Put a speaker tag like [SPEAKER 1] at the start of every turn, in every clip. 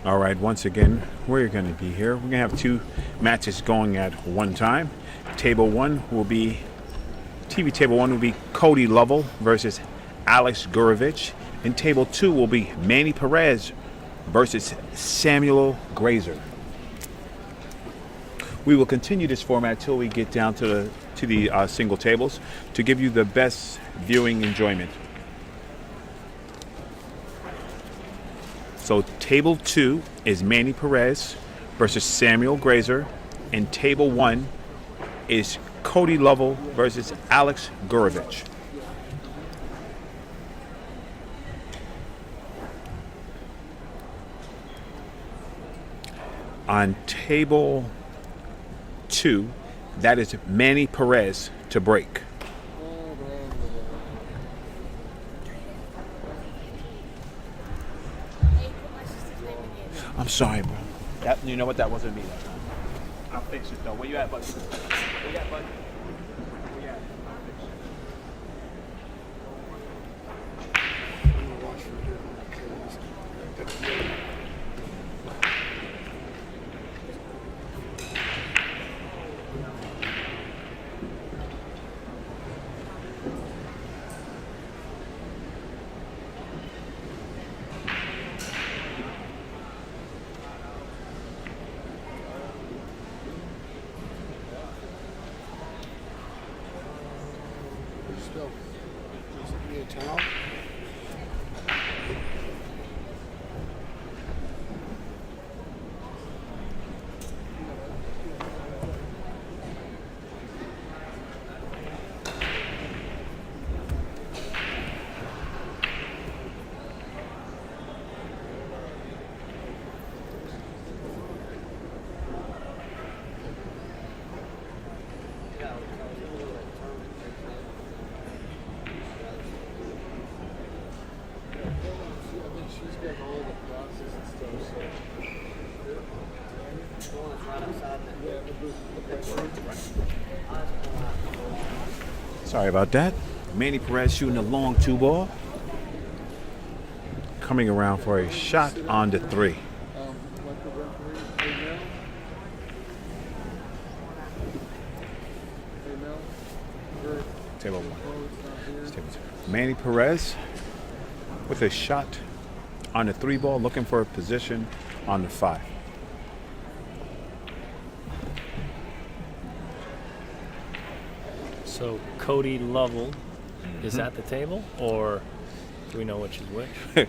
[SPEAKER 1] All right, once again, we're going to be here. We're going to have two matches going at one time. TV table one will be Kody Lovell versus Alex Gurevich. And table two will be Manny Perez versus Samuel Graeser. We will continue this format till we get down to the single tables to give you the best viewing enjoyment. So table two is Manny Perez versus Samuel Graeser, and table one is Kody Lovell versus Alex Gurevich. On table two, that is Manny Perez to break. I'm sorry, bro. You know what? That wasn't me that time. I'll fix it, though. Where you at, buddy? Where you at, buddy? Where you at? I'll fix it. Sorry about that. Manny Perez shooting a long two ball. Coming around for a shot on the three. Table one. Table two. Manny Perez with a shot on the three ball, looking for a position on the five.
[SPEAKER 2] So Kody Lovell is at the table, or do we know which is which?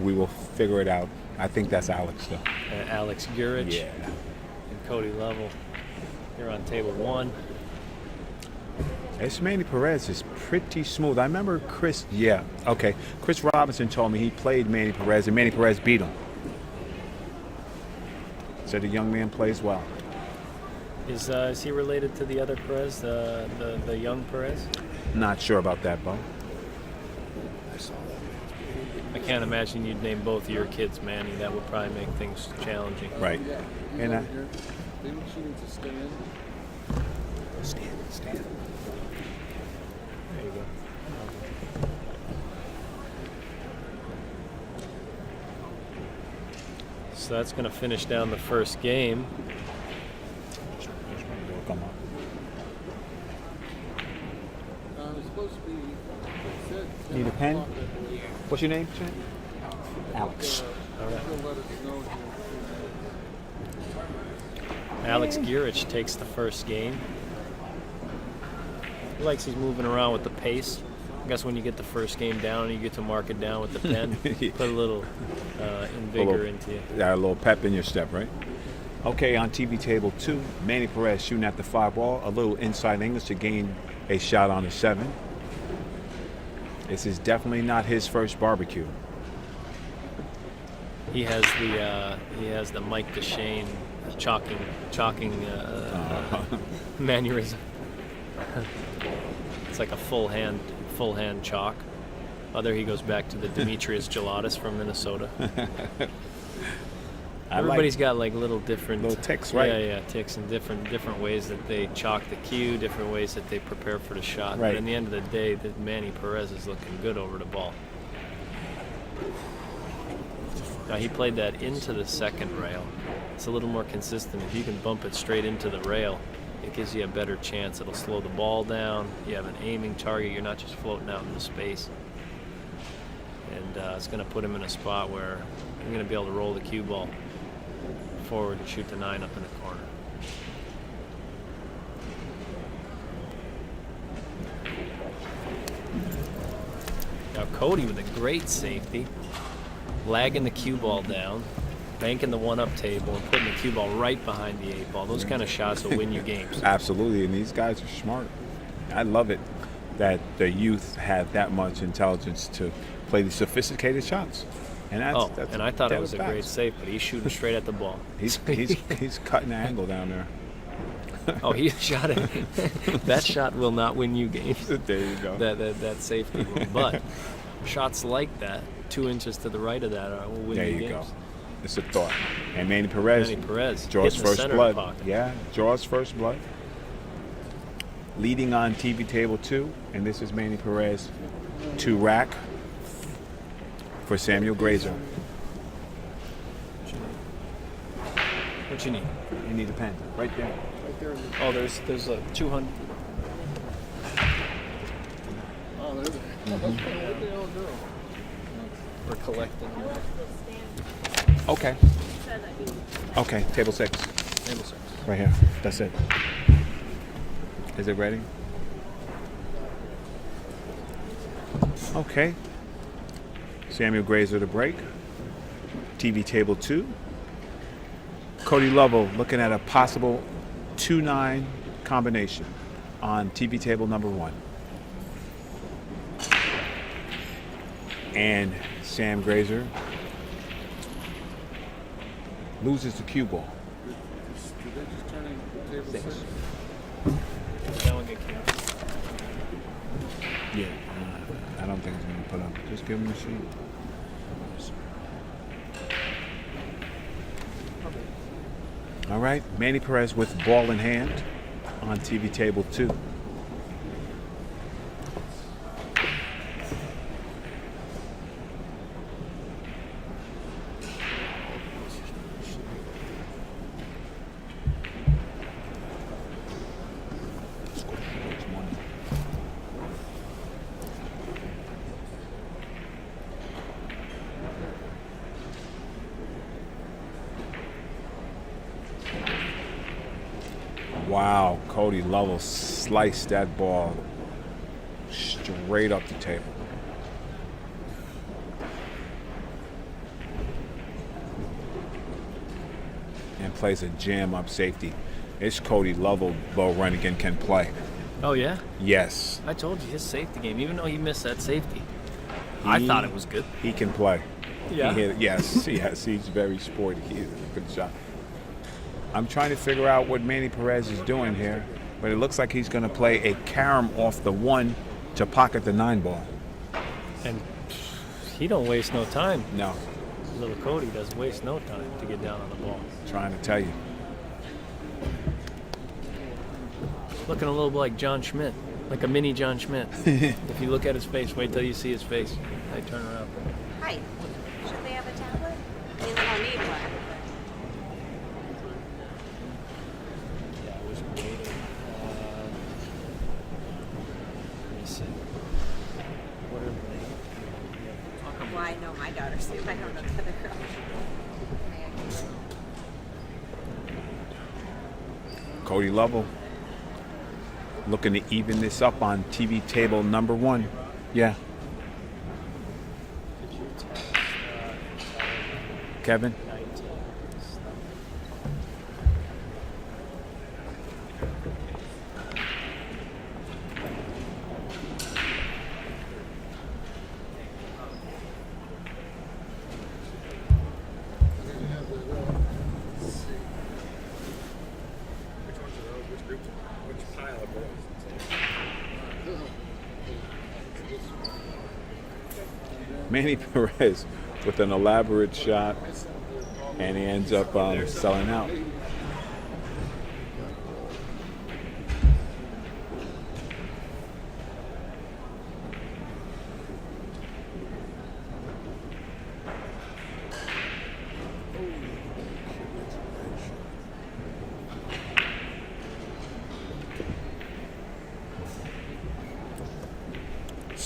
[SPEAKER 1] We will figure it out. I think that's Alex, though.
[SPEAKER 2] Alex Gurevich.
[SPEAKER 1] Yeah.
[SPEAKER 2] And Kody Lovell. Here on table one.
[SPEAKER 1] This Manny Perez is pretty smooth. I remember Chris Robinson told me he played Manny Perez, and Manny Perez beat him. Said the young man plays well.
[SPEAKER 2] Is he related to the other Perez, the young Perez?
[SPEAKER 1] Not sure about that, Bo.
[SPEAKER 2] I can't imagine you'd name both of your kids Manny. That would probably make things challenging.
[SPEAKER 1] Right. And
[SPEAKER 3] maybe she needs to stand.
[SPEAKER 1] Stand.
[SPEAKER 2] There you go. So that's going to finish down the first game.
[SPEAKER 1] Come on.
[SPEAKER 3] It's supposed to be.
[SPEAKER 1] Need a pen? What's your name? Alex.
[SPEAKER 2] All right. Alex Gurevich takes the first game. He likes he's moving around with the pace. I guess when you get the first game down, you get to mark it down with the pen. Put a little vigor into you.
[SPEAKER 1] Yeah, a little pep in your step, right? Okay, on TV table two, Manny Perez shooting at the five ball, a little inside English to gain a shot on the seven. This is definitely not his first barbecue.
[SPEAKER 2] He has the Mike DeShane chalking mannerism. It's like a full hand chalk. Other he goes back to the Demetrius Gelatis from Minnesota. Everybody's got like little
[SPEAKER 1] ticks, right?
[SPEAKER 2] Yeah, ticks in different ways that they chalk the cue, different ways that they prepare for the shot.
[SPEAKER 1] Right.
[SPEAKER 2] But in the end of the day, Manny Perez is looking good over the ball. Now he played that into the second rail. It's a little more consistent. If you can bump it straight into the rail, it gives you a better chance. It'll slow the ball down. You have an aiming target. You're not just floating out into space. And it's going to put him in a spot where you're going to be able to roll the cue ball forward and shoot the 9 up in the corner. Now Kody with a great safety, lagging the cue ball down, banking the 1-up table, and putting the cue ball right behind the 8 ball. Those kind of shots will win you games.
[SPEAKER 1] Absolutely, and these guys are smart. I love it that the youth have that much intelligence to play these sophisticated shots. And that's
[SPEAKER 2] and I thought it was a
[SPEAKER 1] facts.
[SPEAKER 2] great save, but he's shooting straight at the ball.
[SPEAKER 1] He's cutting the angle down there.
[SPEAKER 2] Oh, he shot it. That shot will not win you games.
[SPEAKER 1] There you go.
[SPEAKER 2] That safety will. But shots like that, 2 inches to the right of that, will win
[SPEAKER 1] There
[SPEAKER 2] you
[SPEAKER 1] you
[SPEAKER 2] games.
[SPEAKER 1] go. It's a thought. And Manny Perez draws
[SPEAKER 2] hitting the
[SPEAKER 1] first
[SPEAKER 2] center
[SPEAKER 1] blood.
[SPEAKER 2] of the pocket.
[SPEAKER 1] Yeah, draws first blood. Leading on TV table 2, and this is Manny Perez to rack for Samuel Graeser.
[SPEAKER 2] What you need?
[SPEAKER 1] You need a pen right there.
[SPEAKER 3] Right there.
[SPEAKER 2] Oh, there's a 200.
[SPEAKER 3] Oh, there's it. What the hell do?
[SPEAKER 2] We're collecting.
[SPEAKER 1] Okay. Okay, table 6.
[SPEAKER 2] Table 6.
[SPEAKER 1] Right here. That's it. Is it ready? Okay. Samuel Graeser to break. TV table 2. Kody Lovell looking at a possible 2-9 combination on TV table number 1. And Sam Graeser loses the cue ball.
[SPEAKER 3] Did they just turn in table 6?
[SPEAKER 2] That one get canceled.
[SPEAKER 1] Yeah, I don't think he's going to put up. Just give him the sheet. All right, Manny Perez with ball in hand on TV table 2. Wow, Kody Lovell sliced that ball straight up the table. And plays a jam up safety. It's Kody Lovell, Bo Runnigan can play.
[SPEAKER 2] Oh, yeah?
[SPEAKER 1] Yes.
[SPEAKER 2] I told you, his safety game, even though he missed that safety, I thought it was good.
[SPEAKER 1] He can play.
[SPEAKER 2] Yeah?
[SPEAKER 1] Yes, he's very sporty. He's a good shot. I'm trying to figure out what Manny Perez is doing here, but it looks like he's going to play a carom off the 1 to pocket the 9 ball.
[SPEAKER 2] And he don't waste no time.
[SPEAKER 1] No,
[SPEAKER 2] Little Kody doesn't waste no time to get down on the ball.
[SPEAKER 1] trying to tell you.
[SPEAKER 2] Looking a little like John Schmidt, like a mini John Schmidt. If you look at his face, wait till you see his face. I turn around.
[SPEAKER 4] Hi. Should they have a tablet? I mean, they don't need one.
[SPEAKER 2] Yeah, I was waiting. Let me see. What are they?
[SPEAKER 4] Well, I know my daughter's too. I don't know the other girl.
[SPEAKER 1] Kody Lovell looking to even this up on TV table number 1. Yeah,
[SPEAKER 2] Could you text
[SPEAKER 1] Kevin.
[SPEAKER 2] 19?
[SPEAKER 1] Manny Perez with an elaborate shot, and he ends up selling out.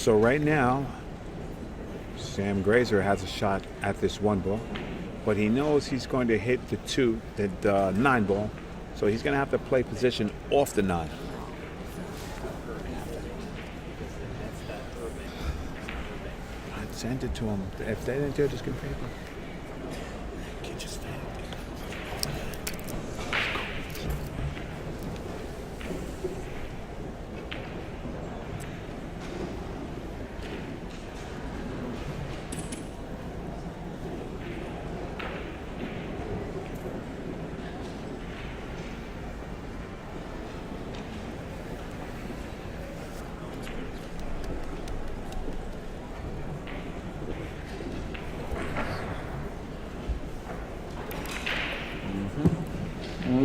[SPEAKER 1] So right now, Sam Graeser has a shot at this 1 ball, but he knows he's going to hit the 9 ball, so he's going to have to play position off the 9. I'd send it to him. If they didn't do it, just give him paper. Kid just failed.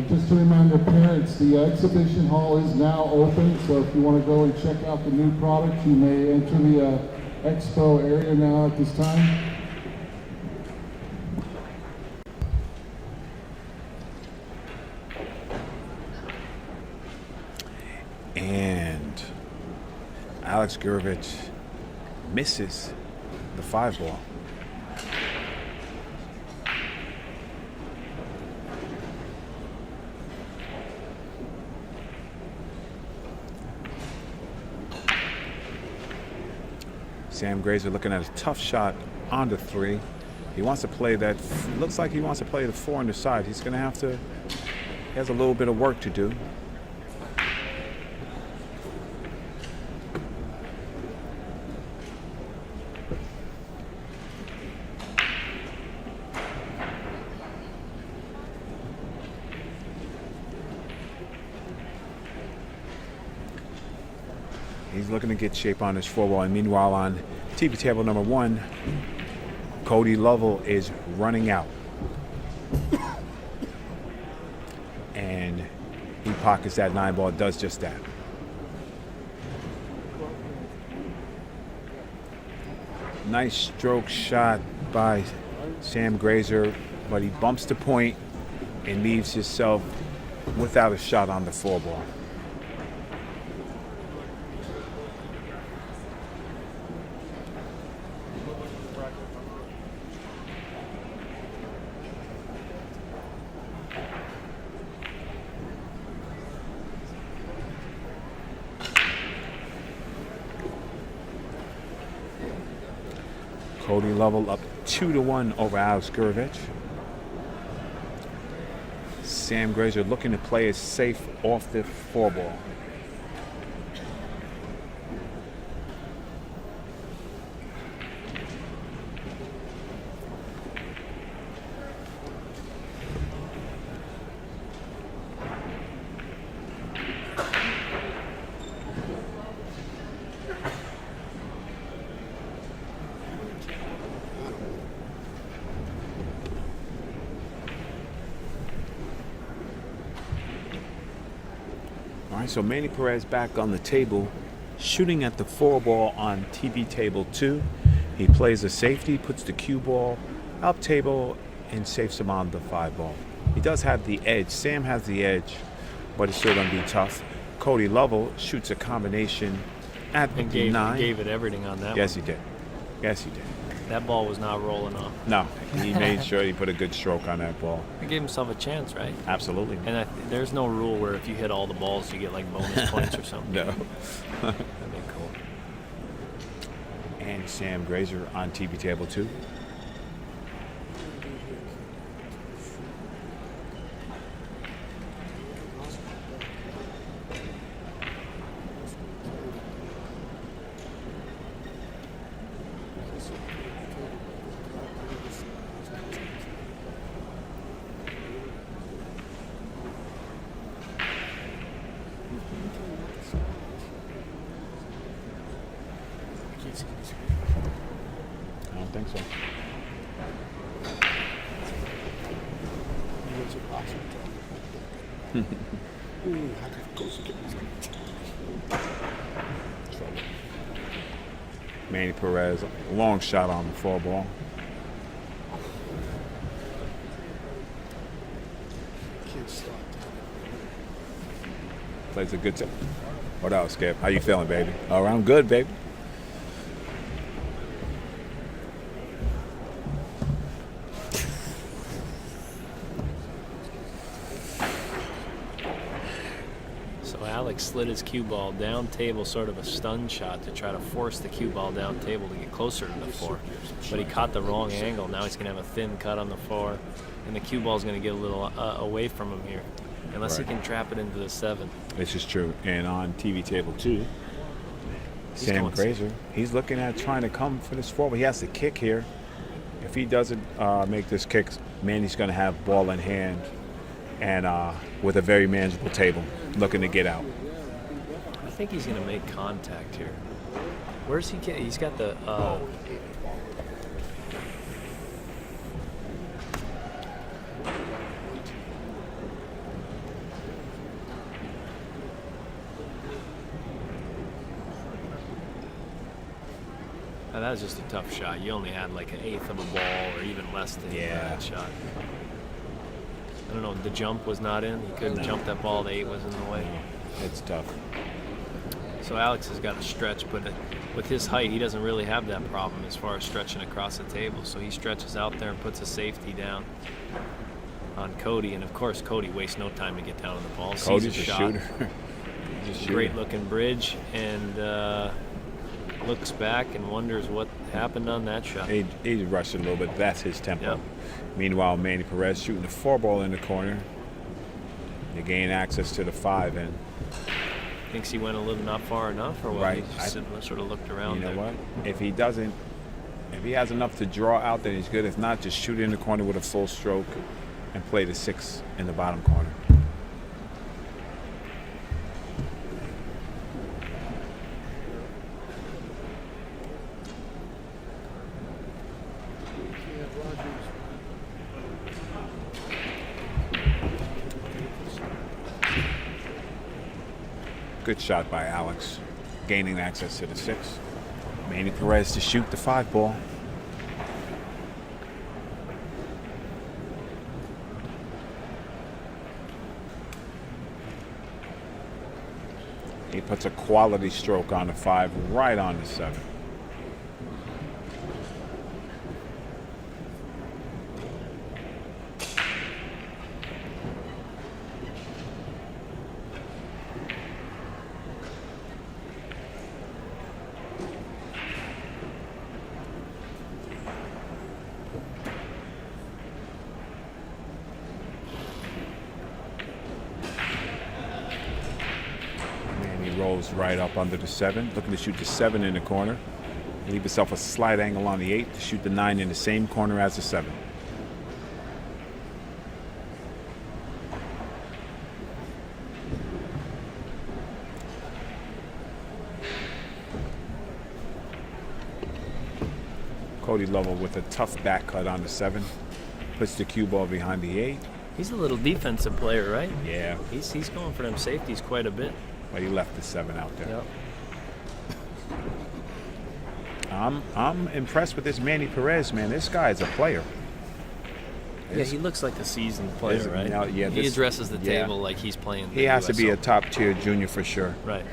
[SPEAKER 5] Just to remind the parents, the exhibition hall is now open, so if you want to go and check out the new product, you may enter the expo area now at this time.
[SPEAKER 1] And Alex Gurevich misses the 5 ball. Sam Graeser looking at a tough shot on the 3. He wants to play that, looks like he wants to play the 4 on the side. He's going to have to, he has a little bit of work to do. He's looking to get shape on his 4 ball. And meanwhile, on TV table number 1, Kody Lovell is running out. And he pockets that 9 ball, does just that. Nice stroke shot by Sam Graeser, but he bumps the point and leaves himself without a shot on the 4 ball. Kody Lovell up 2-1 over Alex Gurevich. Sam Graeser looking to play it safe off the 4 ball. All right, so Manny Perez back on the table, shooting at the 4 ball on TV table 2. He plays a safety, puts the cue ball up table, and safes him on the 5 ball. He does have the edge. Sam has the edge, but it's still going to be tough. Kody Lovell shoots a combination at the 9.
[SPEAKER 2] Gave it everything on that
[SPEAKER 1] Yes,
[SPEAKER 2] one.
[SPEAKER 1] he did. Yes, he did.
[SPEAKER 2] That ball was not rolling off.
[SPEAKER 1] No, he made sure he put a good stroke on that ball.
[SPEAKER 2] He gave himself a chance, right?
[SPEAKER 1] Absolutely.
[SPEAKER 2] And there's no rule where if you hit all the balls, you get like bonus points or something.
[SPEAKER 1] No.
[SPEAKER 2] That'd be cool.
[SPEAKER 1] And Sam Graeser on TV table 2. I don't think so. Manny Perez, long shot on the 4 ball. Plays a good tip. What else, Skip? How you feeling, baby? All right, I'm good, baby.
[SPEAKER 2] Alex slid his cue ball down table, sort of a stun shot to try to force the cue ball down table to get closer to the 4. But he caught the wrong angle. Now he's going to have a thin cut on the 4, and the cue ball's going to get a little away from him here, unless he can trap it into the 7.
[SPEAKER 1] This is true. And on TV table 2, Sam
[SPEAKER 2] going
[SPEAKER 1] Graeser, he's looking at trying to come for this 4, but he has to kick here. If he doesn't make this kick, Manny's going to have ball in hand and with a very manageable table, looking to get out.
[SPEAKER 2] I think he's going to make contact here. Where's he get? He's got the. That was just a tough shot. You only had like an eighth of a ball, or even less than that shot. I don't know. The jump was not in. He couldn't jump that ball. The 8 was in the way.
[SPEAKER 1] It's tough.
[SPEAKER 2] So Alex has got to stretch, but with his height, he doesn't really have that problem as far as stretching across the table. So he stretches out there and puts a safety down on Kody, and of course Kody wastes no time to get down on the ball.
[SPEAKER 1] Cody's
[SPEAKER 2] sees
[SPEAKER 1] a
[SPEAKER 2] shot.
[SPEAKER 1] shooter. He's a shooter.
[SPEAKER 2] Great looking bridge, and looks back and wonders what happened on that shot.
[SPEAKER 1] He rushed it a little bit. That's his tempo.
[SPEAKER 2] Yep.
[SPEAKER 1] Meanwhile, Manny Perez shooting the 4 ball in the corner. They gain access to the 5, and
[SPEAKER 2] Thinks he went a little not far enough, or what?
[SPEAKER 1] Right.
[SPEAKER 2] He just sort of looked around.
[SPEAKER 1] you know
[SPEAKER 2] there.
[SPEAKER 1] what? If he has enough to draw out, then he's good. If not, just shoot it in the corner with a full stroke and play the 6 in the bottom corner. Good shot by Alex, gaining access to the 6. Manny Perez to shoot the 5 ball. He puts a quality stroke on the 5, right on the 7. Rolls right up under the 7, looking to shoot the 7 in the corner. Leave himself a slight angle on the 8 to shoot the 9 in the same corner as the 7. Kody Lovell with a tough back cut on the 7. Puts the cue ball behind the 8.
[SPEAKER 2] He's a little defensive player, right?
[SPEAKER 1] Yeah.
[SPEAKER 2] He's going for them safeties quite a bit.
[SPEAKER 1] But he left the 7 out there.
[SPEAKER 2] Yep.
[SPEAKER 1] I'm impressed with this Manny Perez, man. This guy is a player.
[SPEAKER 2] Yeah, he looks like a seasoned player, right?
[SPEAKER 1] Yeah,
[SPEAKER 2] he addresses the
[SPEAKER 1] yeah.
[SPEAKER 2] table like he's playing.
[SPEAKER 1] He has to be a
[SPEAKER 2] USL.
[SPEAKER 1] top-tier junior for sure.
[SPEAKER 2] Right.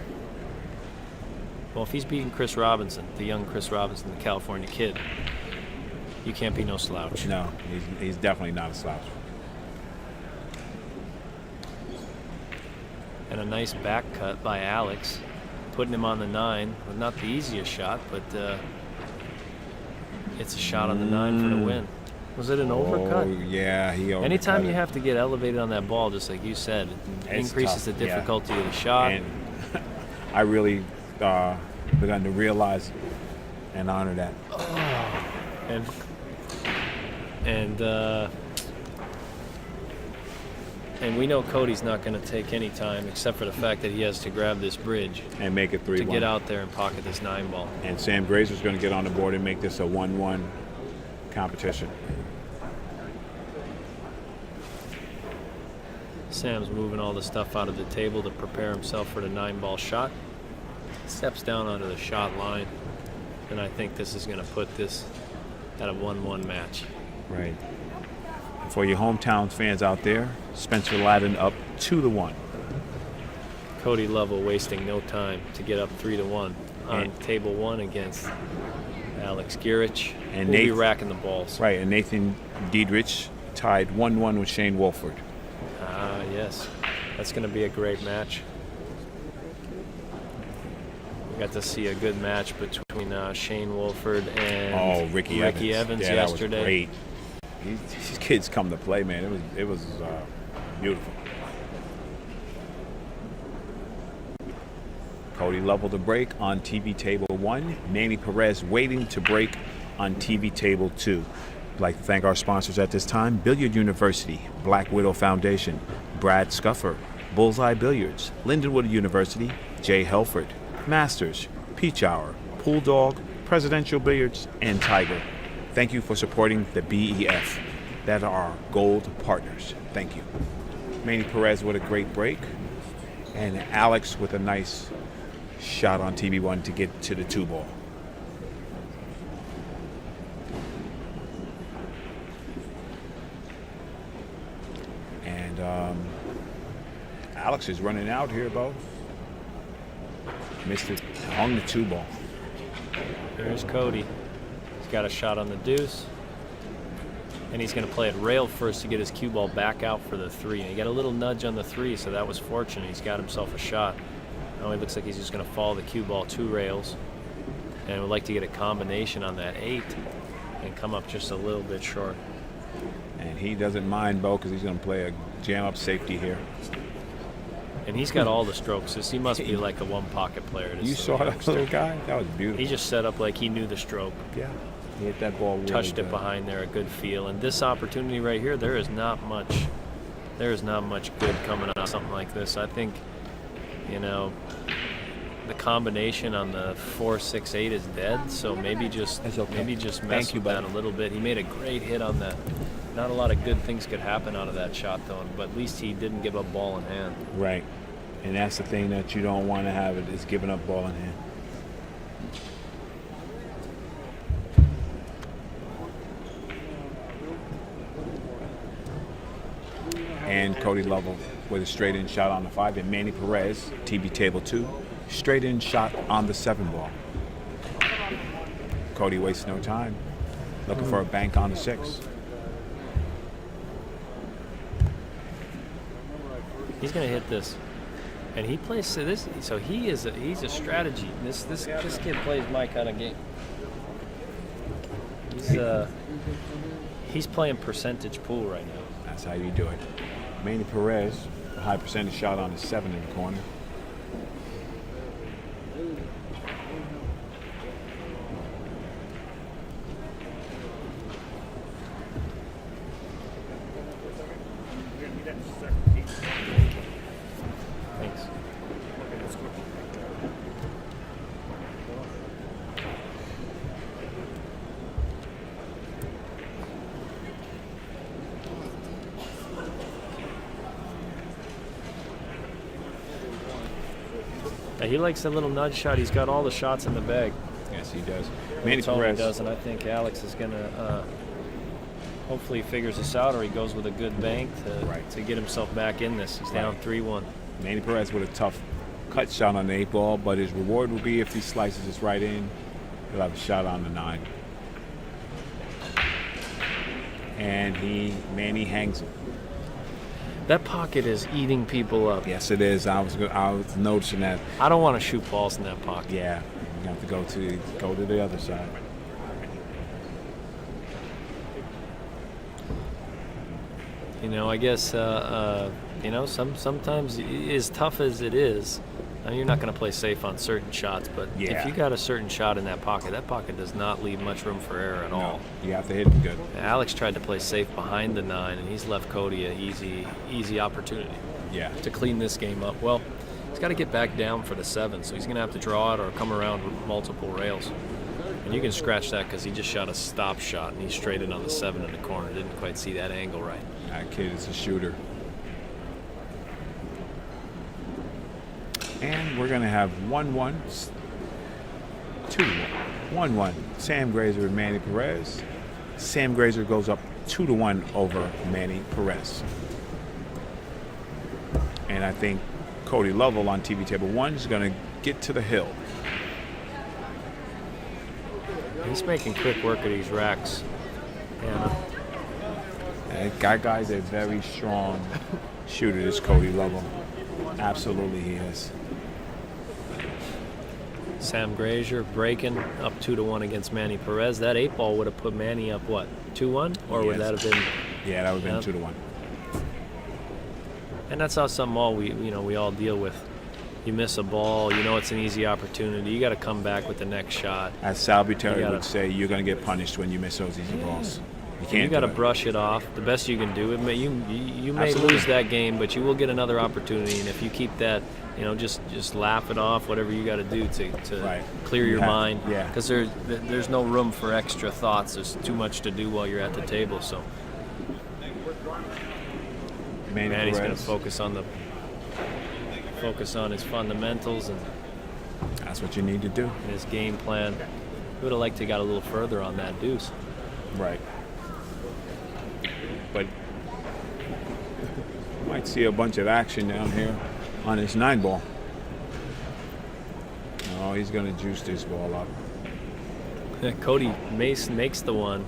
[SPEAKER 2] Well, if he's beating Chris Robinson, the young Chris Robinson, the California kid, you can't be no slouch.
[SPEAKER 1] No, he's definitely not a slouch.
[SPEAKER 2] And a nice back cut by Alex, putting him on the 9 with not the easiest shot, but it's a shot on the 9 for the win. Was it an overcut?
[SPEAKER 1] Oh, yeah, he overcut
[SPEAKER 2] Anytime you
[SPEAKER 1] it.
[SPEAKER 2] have to get elevated on that ball, just like you said, it
[SPEAKER 1] It's
[SPEAKER 2] increases
[SPEAKER 1] tough,
[SPEAKER 2] the difficulty of the shot.
[SPEAKER 1] And I really begun to realize and honor that.
[SPEAKER 2] And we know Kody's not going to take any time except for the fact that he has to grab this bridge
[SPEAKER 1] And make it 3-1.
[SPEAKER 2] to get out there and pocket this 9 ball.
[SPEAKER 1] And Sam Graeser's going to get on the board and make this a 1-1 competition.
[SPEAKER 2] Sam's moving all the stuff out of the table to prepare himself for the 9 ball shot. Steps down onto the shot line, and I think this is going to put this at a 1-1 match.
[SPEAKER 1] Right. For your hometown fans out there, Spencer Ladden up 2-1.
[SPEAKER 2] Kody Lovell wasting no time to get up 3-1 on table 1 against Alex Gurevich,
[SPEAKER 1] And
[SPEAKER 2] who'll be
[SPEAKER 1] Nathan-
[SPEAKER 2] racking the balls.
[SPEAKER 1] Right, and Nathan Diedrich tied 1-1 with Shane Wolford.
[SPEAKER 2] Ah, yes. That's going to be a great match. Got to see a good match between Shane Wolford and
[SPEAKER 1] Ricky
[SPEAKER 2] Evans
[SPEAKER 1] yeah,
[SPEAKER 2] yesterday.
[SPEAKER 1] That was great. These kids come to play, man. It was beautiful. Kody Lovell to break on TV table 1. Manny Perez waiting to break on TV table 2. I'd like to thank our sponsors at this time: Billiard University, Black Widow Foundation, Brad Scuffer, Bullseye Billiards, Lindenwood University, Jay Helford, Masters, Peach Hour, Pool Dog, Presidential Billiards, and Tiger. Thank you for supporting the BEF. That are our gold partners. Thank you. Manny Perez with a great break, and Alex with a nice shot on TV1 to get to the 2-ball. And Alex is running out here, Bo. Missed it on the 2-ball.
[SPEAKER 2] There's Kody. He's got a shot on the deuce. And he's going to play it rail first to get his cue ball back out for the 3. And he got a little nudge on the 3, so that was fortunate. He's got himself a shot. Now it looks like he's just going to follow the cue ball 2 rails. And would like to get a combination on that 8 and come up just a little bit short.
[SPEAKER 1] And he doesn't mind, Bo, because he's going to play a jam-up safety here.
[SPEAKER 2] And he's got all the strokes. He must be like a one-pocket player.
[SPEAKER 1] You saw that little guy? That was beautiful.
[SPEAKER 2] He just set up like he knew the stroke.
[SPEAKER 1] Yeah. He hit that ball really
[SPEAKER 2] Touched
[SPEAKER 1] good.
[SPEAKER 2] it behind there, a good feel. And this opportunity right here, there is not much good coming out of something like this. I think, the combination on the 4-6-8 is dead. So maybe just mess with that a little bit. He made a great hit on that. Not a lot of good things could happen out of that shot, though. But at least he didn't give up ball in hand.
[SPEAKER 1] Right. And that's the thing that you don't want to have, is giving up ball in hand. And Kody Lovell with a straight-in shot on the 5. And Manny Perez, TV table 2, straight-in shot on the 7-ball. Kody wastes no time. Looking for a bank on the 6.
[SPEAKER 2] He's going to hit this. And he plays this, so he's a strategy. This kid plays my kind of game. He's playing percentage pool right now.
[SPEAKER 1] That's how you do it. Manny Perez, a high percentage shot on the 7 in the corner.
[SPEAKER 2] Thanks. He likes a little nudge shot. He's got all the shots in the bag.
[SPEAKER 1] Yes, he does. Manny
[SPEAKER 2] That's all he
[SPEAKER 1] Perez.
[SPEAKER 2] does, and I think Alex is going to hopefully figures this out, or he goes with a good bank to get himself back in this. He's down 3-1.
[SPEAKER 1] Manny Perez with a tough cut shot on the 8 ball, but his reward will be if he slices this right in, he'll have a shot on the 9. And Manny hangs him.
[SPEAKER 2] That pocket is eating people up.
[SPEAKER 1] Yes, it is. I was noticing that.
[SPEAKER 2] I don't want to shoot balls in that pocket.
[SPEAKER 1] Yeah, you have to go to the other side.
[SPEAKER 2] I guess sometimes as tough as it is, you're not going to play safe on certain shots, but if you got a certain shot in that pocket does not leave much room for error at all.
[SPEAKER 1] You have to hit it good.
[SPEAKER 2] Alex tried to play safe behind the 9, and he's left Kody an easy opportunity to clean this game up. Well, he's got to get back down for the 7, so he's going to have to draw it or come around with multiple rails. And you can scratch that because he just shot a stop shot, and he straight in on the 7 in the corner. Didn't quite see that angle right.
[SPEAKER 1] That kid is a shooter. And we're going to have 1-1, 2-1, 1-1. Sam Graeser and Manny Perez. Sam Graeser goes up 2-1 over Manny Perez. And I think Kody Lovell on TV table 1 is going to get to the hill.
[SPEAKER 2] He's making quick work of these racks.
[SPEAKER 1] And that guy's a very strong shooter, this Kody Lovell. Absolutely he is.
[SPEAKER 2] Sam Graeser breaking up 2-1 against Manny Perez. That 8-ball would have put Manny up, what, 2-1? Or would that have been...
[SPEAKER 1] Yeah, that would have been
[SPEAKER 2] Yep.
[SPEAKER 1] 2-1.
[SPEAKER 2] And that's how we all deal with. You miss a ball, you know it's an easy opportunity. You got to come back with the next shot.
[SPEAKER 1] As Salvatore
[SPEAKER 2] You gotta-
[SPEAKER 1] would say, you're going to get punished when you miss those easy balls. You can't.
[SPEAKER 2] You got to
[SPEAKER 1] do it.
[SPEAKER 2] brush it off. The best you can do. You may
[SPEAKER 1] Absolutely.
[SPEAKER 2] lose that game, but you will get another opportunity. And if you keep that, just laugh it off. Whatever you got to do to
[SPEAKER 1] Right.
[SPEAKER 2] clear
[SPEAKER 1] You
[SPEAKER 2] your
[SPEAKER 1] have-
[SPEAKER 2] mind.
[SPEAKER 1] yeah.
[SPEAKER 2] Because there's no room for extra thoughts. There's too much to do while you're at the table. So Manny's going to focus on his fundamentals and
[SPEAKER 1] That's what you need to do.
[SPEAKER 2] his game plan. Would have liked to got a little further on that deuce.
[SPEAKER 1] Right. But you might see a bunch of action down here on his 9-ball. Oh, he's going to juice this ball up.
[SPEAKER 2] Kody makes the one,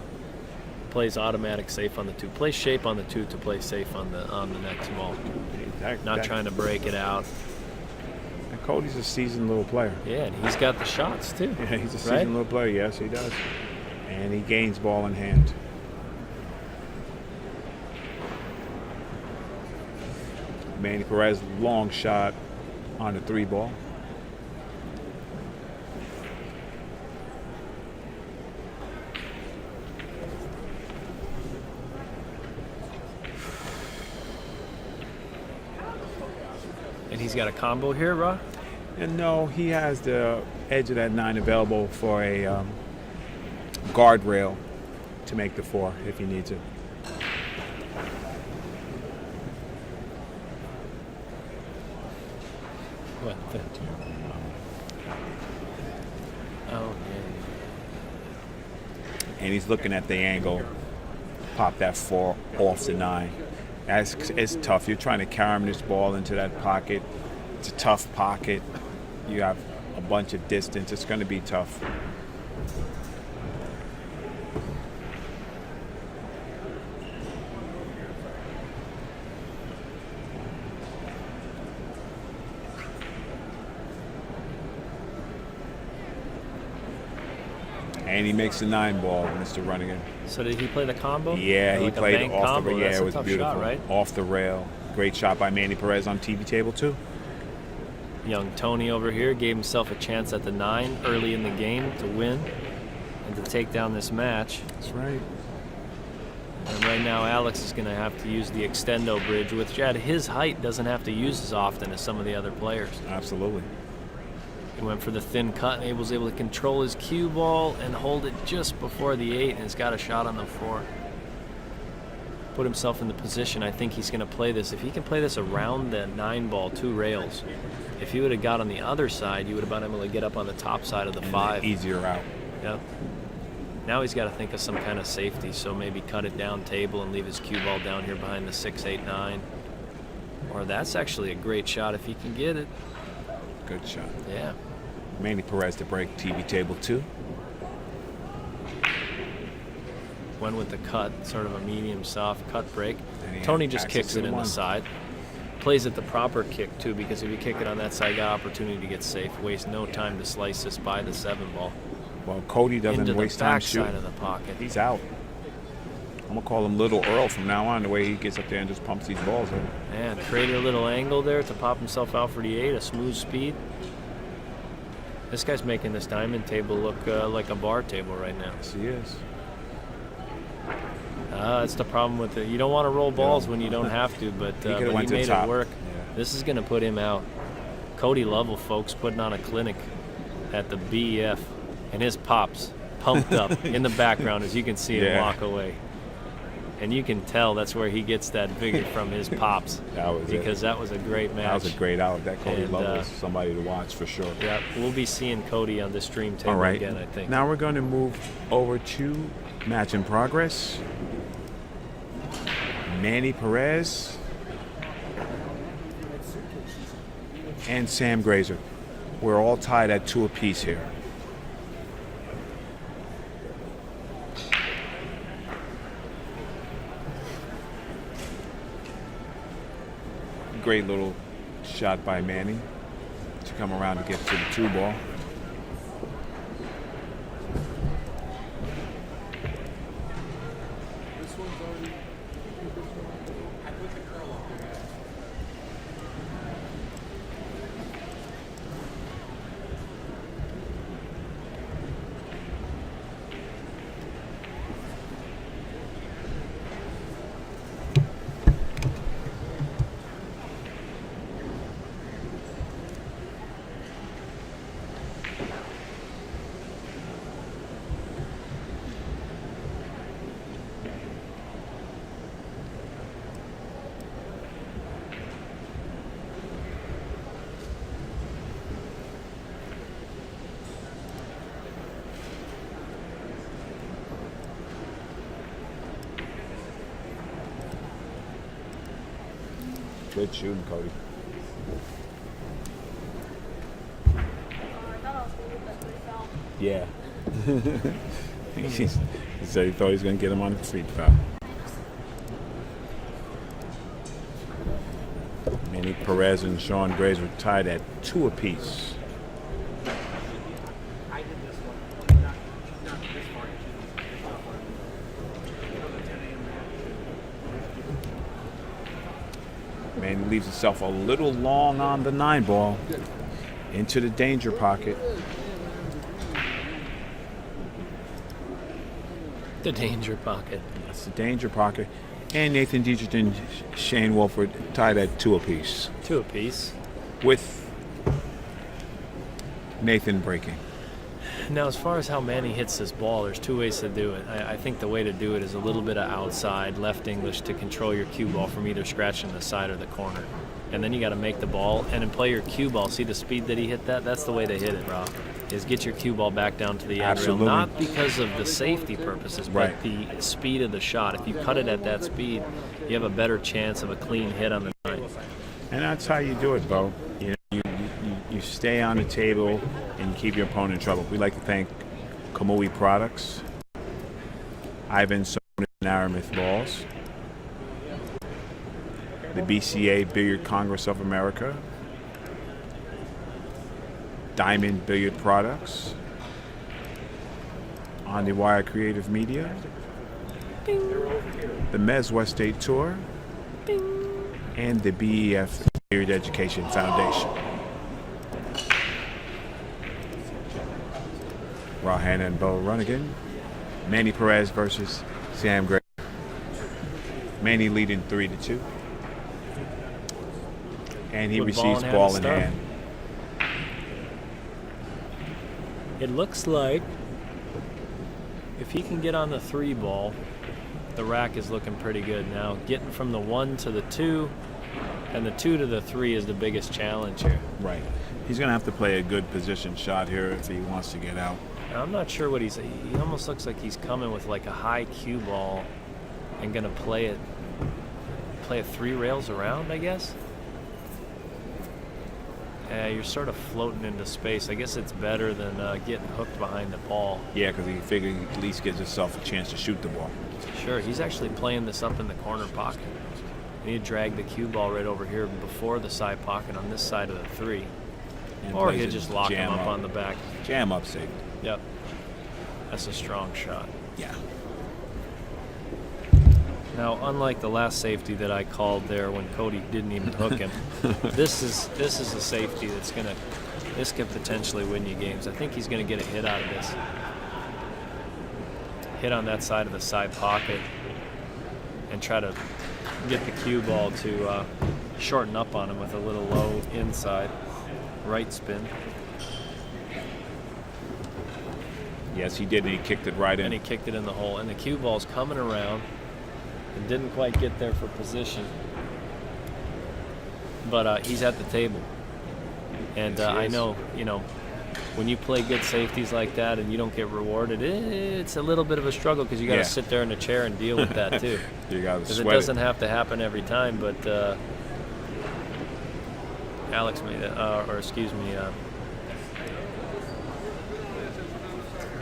[SPEAKER 2] plays automatic safe on the 2, plays shape on the 2 to play safe on the next ball. Not trying to break it out.
[SPEAKER 1] And Cody's a seasoned little player.
[SPEAKER 2] Yeah, and he's got the shots too.
[SPEAKER 1] Yeah, he's a
[SPEAKER 2] right?
[SPEAKER 1] seasoned little player. Yes, he does. And he gains ball in hand. Manny Perez, long shot on the 3-ball.
[SPEAKER 2] And he's got a combo here, Ra?
[SPEAKER 1] And no, he has the edge of that 9 available for a guardrail to make the 4 if he needs it.
[SPEAKER 2] What? Oh,
[SPEAKER 1] And he's looking at the angle, pop that 4 off the 9. It's tough. You're trying to carry this ball into that pocket. It's a tough pocket. You have a bunch of distance. It's going to be tough. And he makes the 9-ball, Mr. Runnigan.
[SPEAKER 2] So did he play the combo?
[SPEAKER 1] Yeah,
[SPEAKER 2] Or
[SPEAKER 1] he
[SPEAKER 2] like a
[SPEAKER 1] played
[SPEAKER 2] bank
[SPEAKER 1] off
[SPEAKER 2] combo?
[SPEAKER 1] the rail.
[SPEAKER 2] That's
[SPEAKER 1] Yeah,
[SPEAKER 2] a
[SPEAKER 1] it was
[SPEAKER 2] tough
[SPEAKER 1] beautiful.
[SPEAKER 2] shot, right?
[SPEAKER 1] Off the rail. Great shot by Manny Perez on TV table too.
[SPEAKER 2] Young Tony over here gave himself a chance at the 9 early in the game to win and to take down this match.
[SPEAKER 1] That's right.
[SPEAKER 2] And right now Alex is going to have to use the extendo bridge, which at his height doesn't have to use as often as some of the other players.
[SPEAKER 1] Absolutely.
[SPEAKER 2] He went for the thin cut and was able to control his cue ball and hold it just before the 8, and has got a shot on the 4. Put himself in the position. I think he's going to play this. If he can play this around the 9-ball, 2 rails, if he would have got on the other side, he would have been able to get up on the top side of the 5.
[SPEAKER 1] Easier out.
[SPEAKER 2] Yep. Now he's got to think of some kind of safety, so maybe cut it down table and leave his cue ball down here behind the 6, 8, 9. Or that's actually a great shot if he can get it.
[SPEAKER 1] Good shot.
[SPEAKER 2] Yeah.
[SPEAKER 1] Manny Perez to break TV table 2.
[SPEAKER 2] Went with the cut, sort of a medium soft cut break.
[SPEAKER 1] And he
[SPEAKER 2] Tony
[SPEAKER 1] had
[SPEAKER 2] just
[SPEAKER 1] access
[SPEAKER 2] kicks
[SPEAKER 1] to
[SPEAKER 2] it
[SPEAKER 1] the
[SPEAKER 2] in the
[SPEAKER 1] 1.
[SPEAKER 2] side. Plays it the proper kick too, because if you kick it on that side, you got opportunity to get safe. Waste no time to slice this by the 7-ball.
[SPEAKER 1] Well, Kody doesn't
[SPEAKER 2] Into the
[SPEAKER 1] waste time
[SPEAKER 2] back
[SPEAKER 1] shooting.
[SPEAKER 2] side of the pocket.
[SPEAKER 1] He's out. I'm going to call him Little Earl from now on, the way he gets up there and just pumps these balls over.
[SPEAKER 2] Man, created a little angle there to pop himself out for the 8, a smooth speed. This guy's making this diamond table look like a bar table right now.
[SPEAKER 1] Yes, he is.
[SPEAKER 2] That's the problem with it. You don't want to roll balls when you don't have to, but
[SPEAKER 1] He could've
[SPEAKER 2] he
[SPEAKER 1] went to the
[SPEAKER 2] made
[SPEAKER 1] top.
[SPEAKER 2] it work.
[SPEAKER 1] Yeah.
[SPEAKER 2] This is going to put him out. Kody Lovell, folks, putting on a clinic at the BEF, and his pops pumped up in the background as you can see him
[SPEAKER 1] Yeah.
[SPEAKER 2] walk away. And you can tell that's where he gets that vigor from his pops.
[SPEAKER 1] That was it.
[SPEAKER 2] Because that was a great match.
[SPEAKER 1] That was a great out. That Kody
[SPEAKER 2] And,
[SPEAKER 1] Lovell is somebody to watch for sure.
[SPEAKER 2] Yeah, we'll be seeing Kody on the stream table
[SPEAKER 1] All right.
[SPEAKER 2] again, I think.
[SPEAKER 1] Now we're going to move over to match in progress. Manny Perez and Sam Graeser. We're all tied at 2 apiece here. Great little shot by Manny to come around to get to the 2-ball.
[SPEAKER 5] one's already.
[SPEAKER 1] Good shooting, Kody. Yeah. he said he thought he was going to get him on the free foul. Manny, Perez, and Sean Graeser tied at 2 apiece. Manny leaves himself a little long on the 9 ball into the danger pocket.
[SPEAKER 2] The danger pocket.
[SPEAKER 1] That's the danger pocket. And Nathan Dietrich and Shane Wolford tied at 2 apiece.
[SPEAKER 2] 2 apiece.
[SPEAKER 1] With Nathan breaking.
[SPEAKER 2] Now, as far as how Manny hits this ball, there's 2 ways to do it. I think the way to do it is a little bit of outside, left English, to control your cue ball from either scratching the side or the corner. And then you got to make the ball and then play your cue ball. See the speed that he hit that? That's the way to hit it, Rob. Is get your cue ball back down to the end rail. Not because of the safety purposes, but
[SPEAKER 1] right.
[SPEAKER 2] the speed of the shot. If you cut it at that speed, you have a better chance of a clean hit on the 9.
[SPEAKER 1] And that's how you do it, Bo. You stay on the table and keep your opponent in trouble. We'd like to thank Kamui Products, Ivan Sonis and Aramith Balls, the BCA Billiard Congress of America, Diamond Billiard Products, On the Wire Creative Media, the Mez West State Tour, and the BEF Billiard Education Foundation. Raw Hanna and Bo Runnigan. Manny Perez versus Sam Gray. Manny leading 3-2. And he receives ball in hand.
[SPEAKER 2] It looks like if he can get on the 3 ball, the rack is looking pretty good now. Getting from the 1 to the 2 and the 2 to the 3 is the biggest challenge here.
[SPEAKER 1] Right. He's going to have to play a good position shot here if he wants to get out.
[SPEAKER 2] Now, I'm not sure what he almost looks like he's coming with like a high cue ball and going to play it 3 rails around, I guess. You're sort of floating into space. I guess it's better than getting hooked behind the ball.
[SPEAKER 1] Yeah, because he figured he at least gives himself a chance to shoot the ball.
[SPEAKER 2] Sure, he's actually playing this up in the corner pocket. You need to drag the cue ball right over here before the side pocket on this side of the 3.
[SPEAKER 1] And
[SPEAKER 2] Or
[SPEAKER 1] plays
[SPEAKER 2] he'll
[SPEAKER 1] it
[SPEAKER 2] just lock him up on the back.
[SPEAKER 1] Jam up safe.
[SPEAKER 2] Yep. That's a strong shot.
[SPEAKER 1] Yeah.
[SPEAKER 2] Now, unlike the last safety that I called there when Kody didn't even hook him, this is a safety this could potentially win you games. I think he's going to get a hit out of this. Hit on that side of the side pocket and try to get the cue ball to shorten up on him with a little low inside right spin.
[SPEAKER 1] Yes, he did, and he kicked it right in.
[SPEAKER 2] And he kicked it in the hole. And the cue ball's coming around. It didn't quite get there for position. But he's at the table. And
[SPEAKER 1] Yes,
[SPEAKER 2] I know, when you play good safeties like that and you don't get rewarded, it's a little bit of a struggle because you got to sit there in a chair and deal with that too.
[SPEAKER 1] You got to
[SPEAKER 2] Because
[SPEAKER 1] sweat
[SPEAKER 2] it doesn't have to happen every time. But Alex made it, what's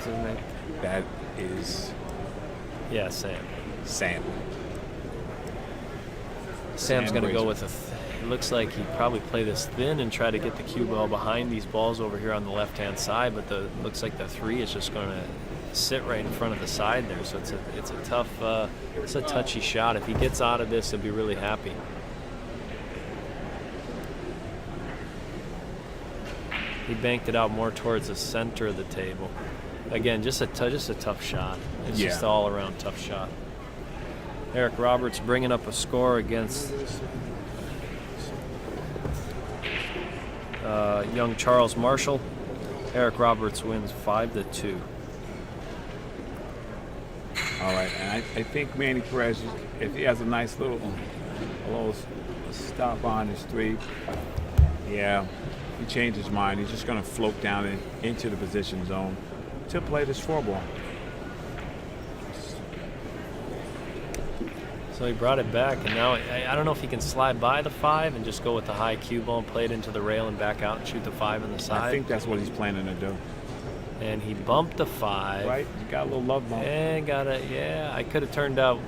[SPEAKER 2] his name?
[SPEAKER 1] That is
[SPEAKER 2] Yeah, Sam. Sam's going to go with it looks like he'd probably play this thin and try to get the cue ball behind these balls over here on the left-hand side, but looks like the 3 is just going to sit right in front of the side there, so it's a tough, it's a touchy shot. If he gets out of this, he'll be really happy. He banked it out more towards the center of the table. Again, just a tough shot. It's just all around tough shot. Eric Roberts bringing up a score against young Charles Marshall. Eric Roberts wins 5-2.
[SPEAKER 1] All right, and I think Manny Perez, if he has a nice little stop on his 3, yeah, he changed his mind. He's just going to float down into the position zone to play this 4-ball.
[SPEAKER 2] So he brought it back, and now I don't know if he can slide by the 5 and just go with the high cue ball and play it into the rail and back out and shoot the 5 on the side.
[SPEAKER 1] I think that's what he's planning to do.
[SPEAKER 2] And he bumped the 5.
[SPEAKER 1] Right, he got a little love bump.
[SPEAKER 2] And got it. Yeah, I could have turned out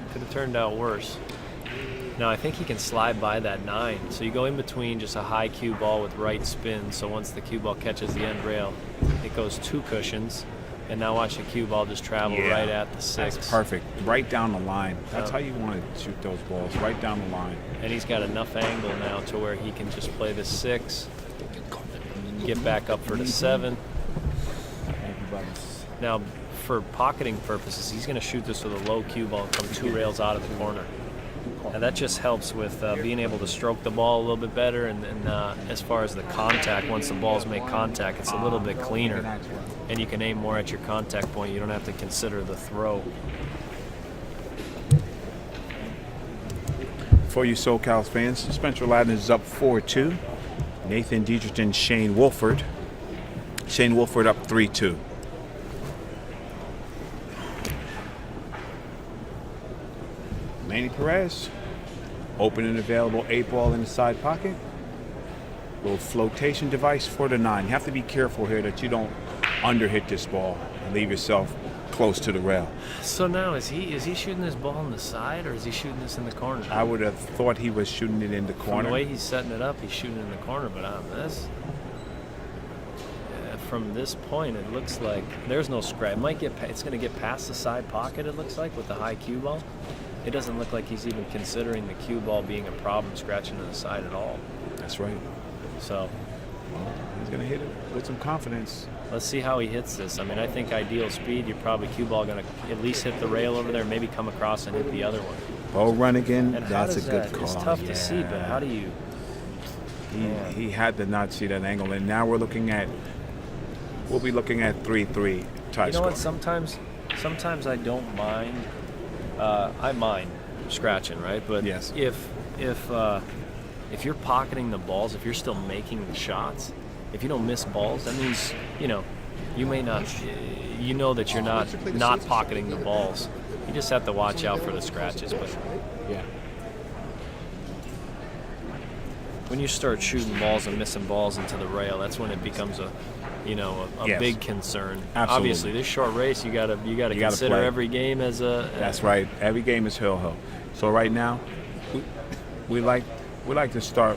[SPEAKER 2] worse. Now I think he can slide by that 9. So you go in between just a high cue ball with right spin. So once the cue ball catches the end rail, it goes 2 cushions. And now watch the cue ball just travel right at the 6.
[SPEAKER 1] That's perfect. Right down the line. That's how you want to shoot those balls, right down the line.
[SPEAKER 2] And he's got enough angle now to where he can just play the 6, get back up for the 7. Now, for pocketing purposes, he's going to shoot this with a low cue ball and come 2 rails out of the corner. And that just helps with being able to stroke the ball a little bit better. And as far as the contact, once the balls make contact, it's a little bit cleaner. And you can aim more at your contact point. You don't have to consider the throw.
[SPEAKER 1] For you SoCal fans, Spencer Ladden is up 4-2. Nathan Dietrichson, Shane Wolford. Shane Wolford up 3-2. Manny Perez, open and available 8-ball in the side pocket. Little flotation device for the 9. You have to be careful here that you don't underhit this ball and leave yourself close to the rail.
[SPEAKER 2] So now is he shooting this ball on the side, or is he shooting this in the corner?
[SPEAKER 1] I would have thought he was shooting it in the corner.
[SPEAKER 2] From the way he's setting it up, he's shooting it in the corner. But from this point, it looks like there's no scratch. It's going to get past the side pocket. It looks like with the high cue ball. It doesn't look like he's even considering the cue ball being a problem scratching to the side at all.
[SPEAKER 1] That's right.
[SPEAKER 2] So
[SPEAKER 1] he's going to hit it with some confidence.
[SPEAKER 2] Let's see how he hits this. I mean, I think ideal speed, you're probably cue ball going to at least hit the rail over there, maybe come across and hit the other one.
[SPEAKER 1] Bo run again,
[SPEAKER 2] and
[SPEAKER 1] that's a good call.
[SPEAKER 2] It's tough to see, but how do you?
[SPEAKER 1] He had to not see that angle, and now we'll be looking at 3-3 tie
[SPEAKER 2] You know
[SPEAKER 1] score.
[SPEAKER 2] what? Sometimes I don't mind. I mind scratching, right? But
[SPEAKER 1] yes.
[SPEAKER 2] if you're pocketing the balls, if you're still making the shots, if you don't miss balls, that means you may not. You know that you're not pocketing the balls. You just have to watch out for the scratches. But
[SPEAKER 1] yeah,
[SPEAKER 2] when you start shooting balls and missing balls into the rail, that's when it becomes a big concern.
[SPEAKER 1] Absolutely.
[SPEAKER 2] Obviously, this short race, you gotta consider
[SPEAKER 1] play.
[SPEAKER 2] every game as a.
[SPEAKER 1] That's right. Every game is hill. So right now, we like to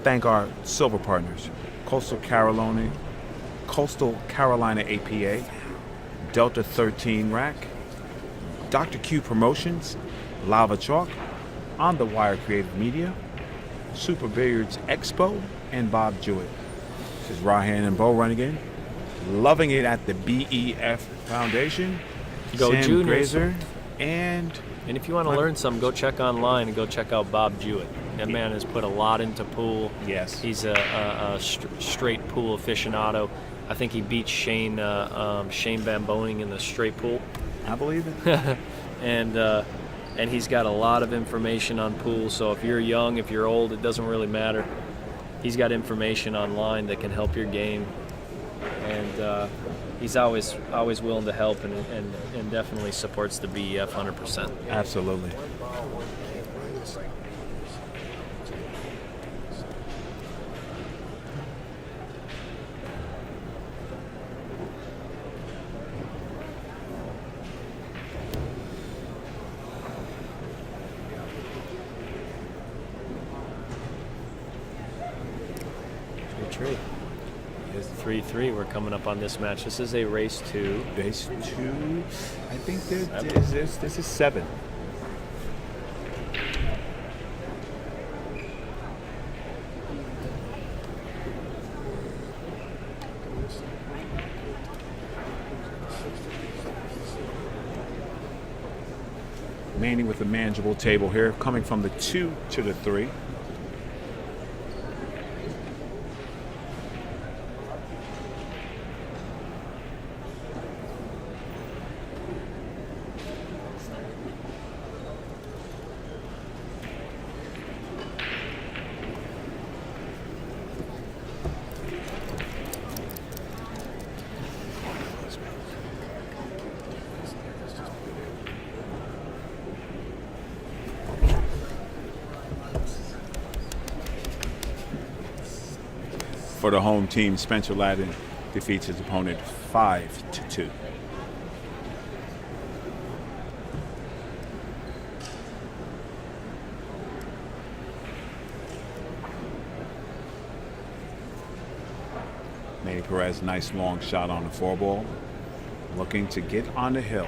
[SPEAKER 1] thank our silver partners: Coastal Carolina APA, Delta 13 Rack, Dr. Q Promotions, Lava Chalk, On the Wire Creative Media, Super Billiards Expo, and Bob Jewett. This is Rahan and Bo Runnigan, loving it at the BEF Foundation.
[SPEAKER 2] Go
[SPEAKER 1] Sam
[SPEAKER 2] Juniors.
[SPEAKER 1] Graeser, and
[SPEAKER 2] if you want to learn something, go check online and go check out Bob Jewett. That man has put a lot into pool.
[SPEAKER 1] Yes.
[SPEAKER 2] He's a straight pool aficionado. I think he beat Shane Bamboning in the straight pool.
[SPEAKER 1] I believe it.
[SPEAKER 2] And he's got a lot of information on pool. So if you're young, if you're old, it doesn't really matter. He's got information online that can help your game, and he's always willing to help and definitely supports the BEF 100%.
[SPEAKER 1] Absolutely.
[SPEAKER 2] Tree. It's 3-3. We're coming up on this match. This is a race 2.
[SPEAKER 1] Base 2. I think this is 7. Manny with the manageable table here, coming from the 2 to the 3. For the home team, Spencer Ladden defeats his opponent 5-2. Manny Perez, nice long shot on the 4-ball, looking to get on the hill.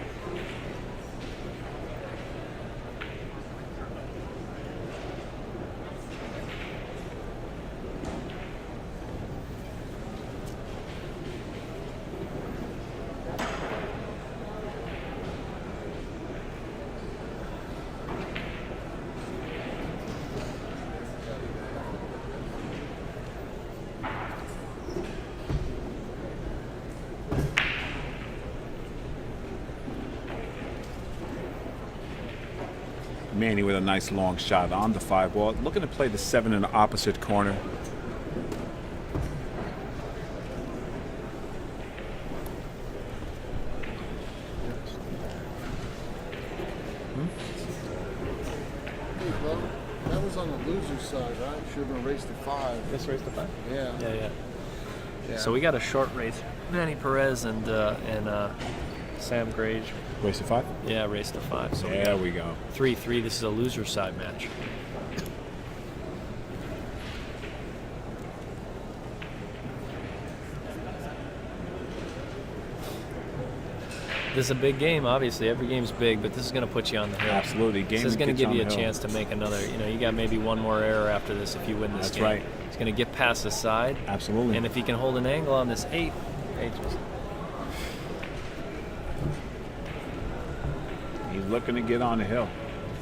[SPEAKER 1] Manny with a nice long shot on the 5-ball, looking to play the 7 in the opposite corner.
[SPEAKER 3] Hey, well, that was on the loser side, right? Should have been race to 5.
[SPEAKER 1] This race to 5.
[SPEAKER 3] Yeah.
[SPEAKER 2] Yeah. So we got a short race. Manny Perez and Sam Graeser.
[SPEAKER 1] Race to 5?
[SPEAKER 2] Yeah, race to 5. So
[SPEAKER 1] There we go.
[SPEAKER 2] 3-3. This is a loser side match. This is a big game, obviously. Every game's big, but this is going to put you on the hill.
[SPEAKER 1] Absolutely.
[SPEAKER 2] This is going to give you a chance to make another. You got maybe one more error after this if you win this game.
[SPEAKER 1] That's right.
[SPEAKER 2] It's going to get past the side.
[SPEAKER 1] Absolutely.
[SPEAKER 2] And if he can hold an angle on this 8,
[SPEAKER 1] He's looking to get on the hill.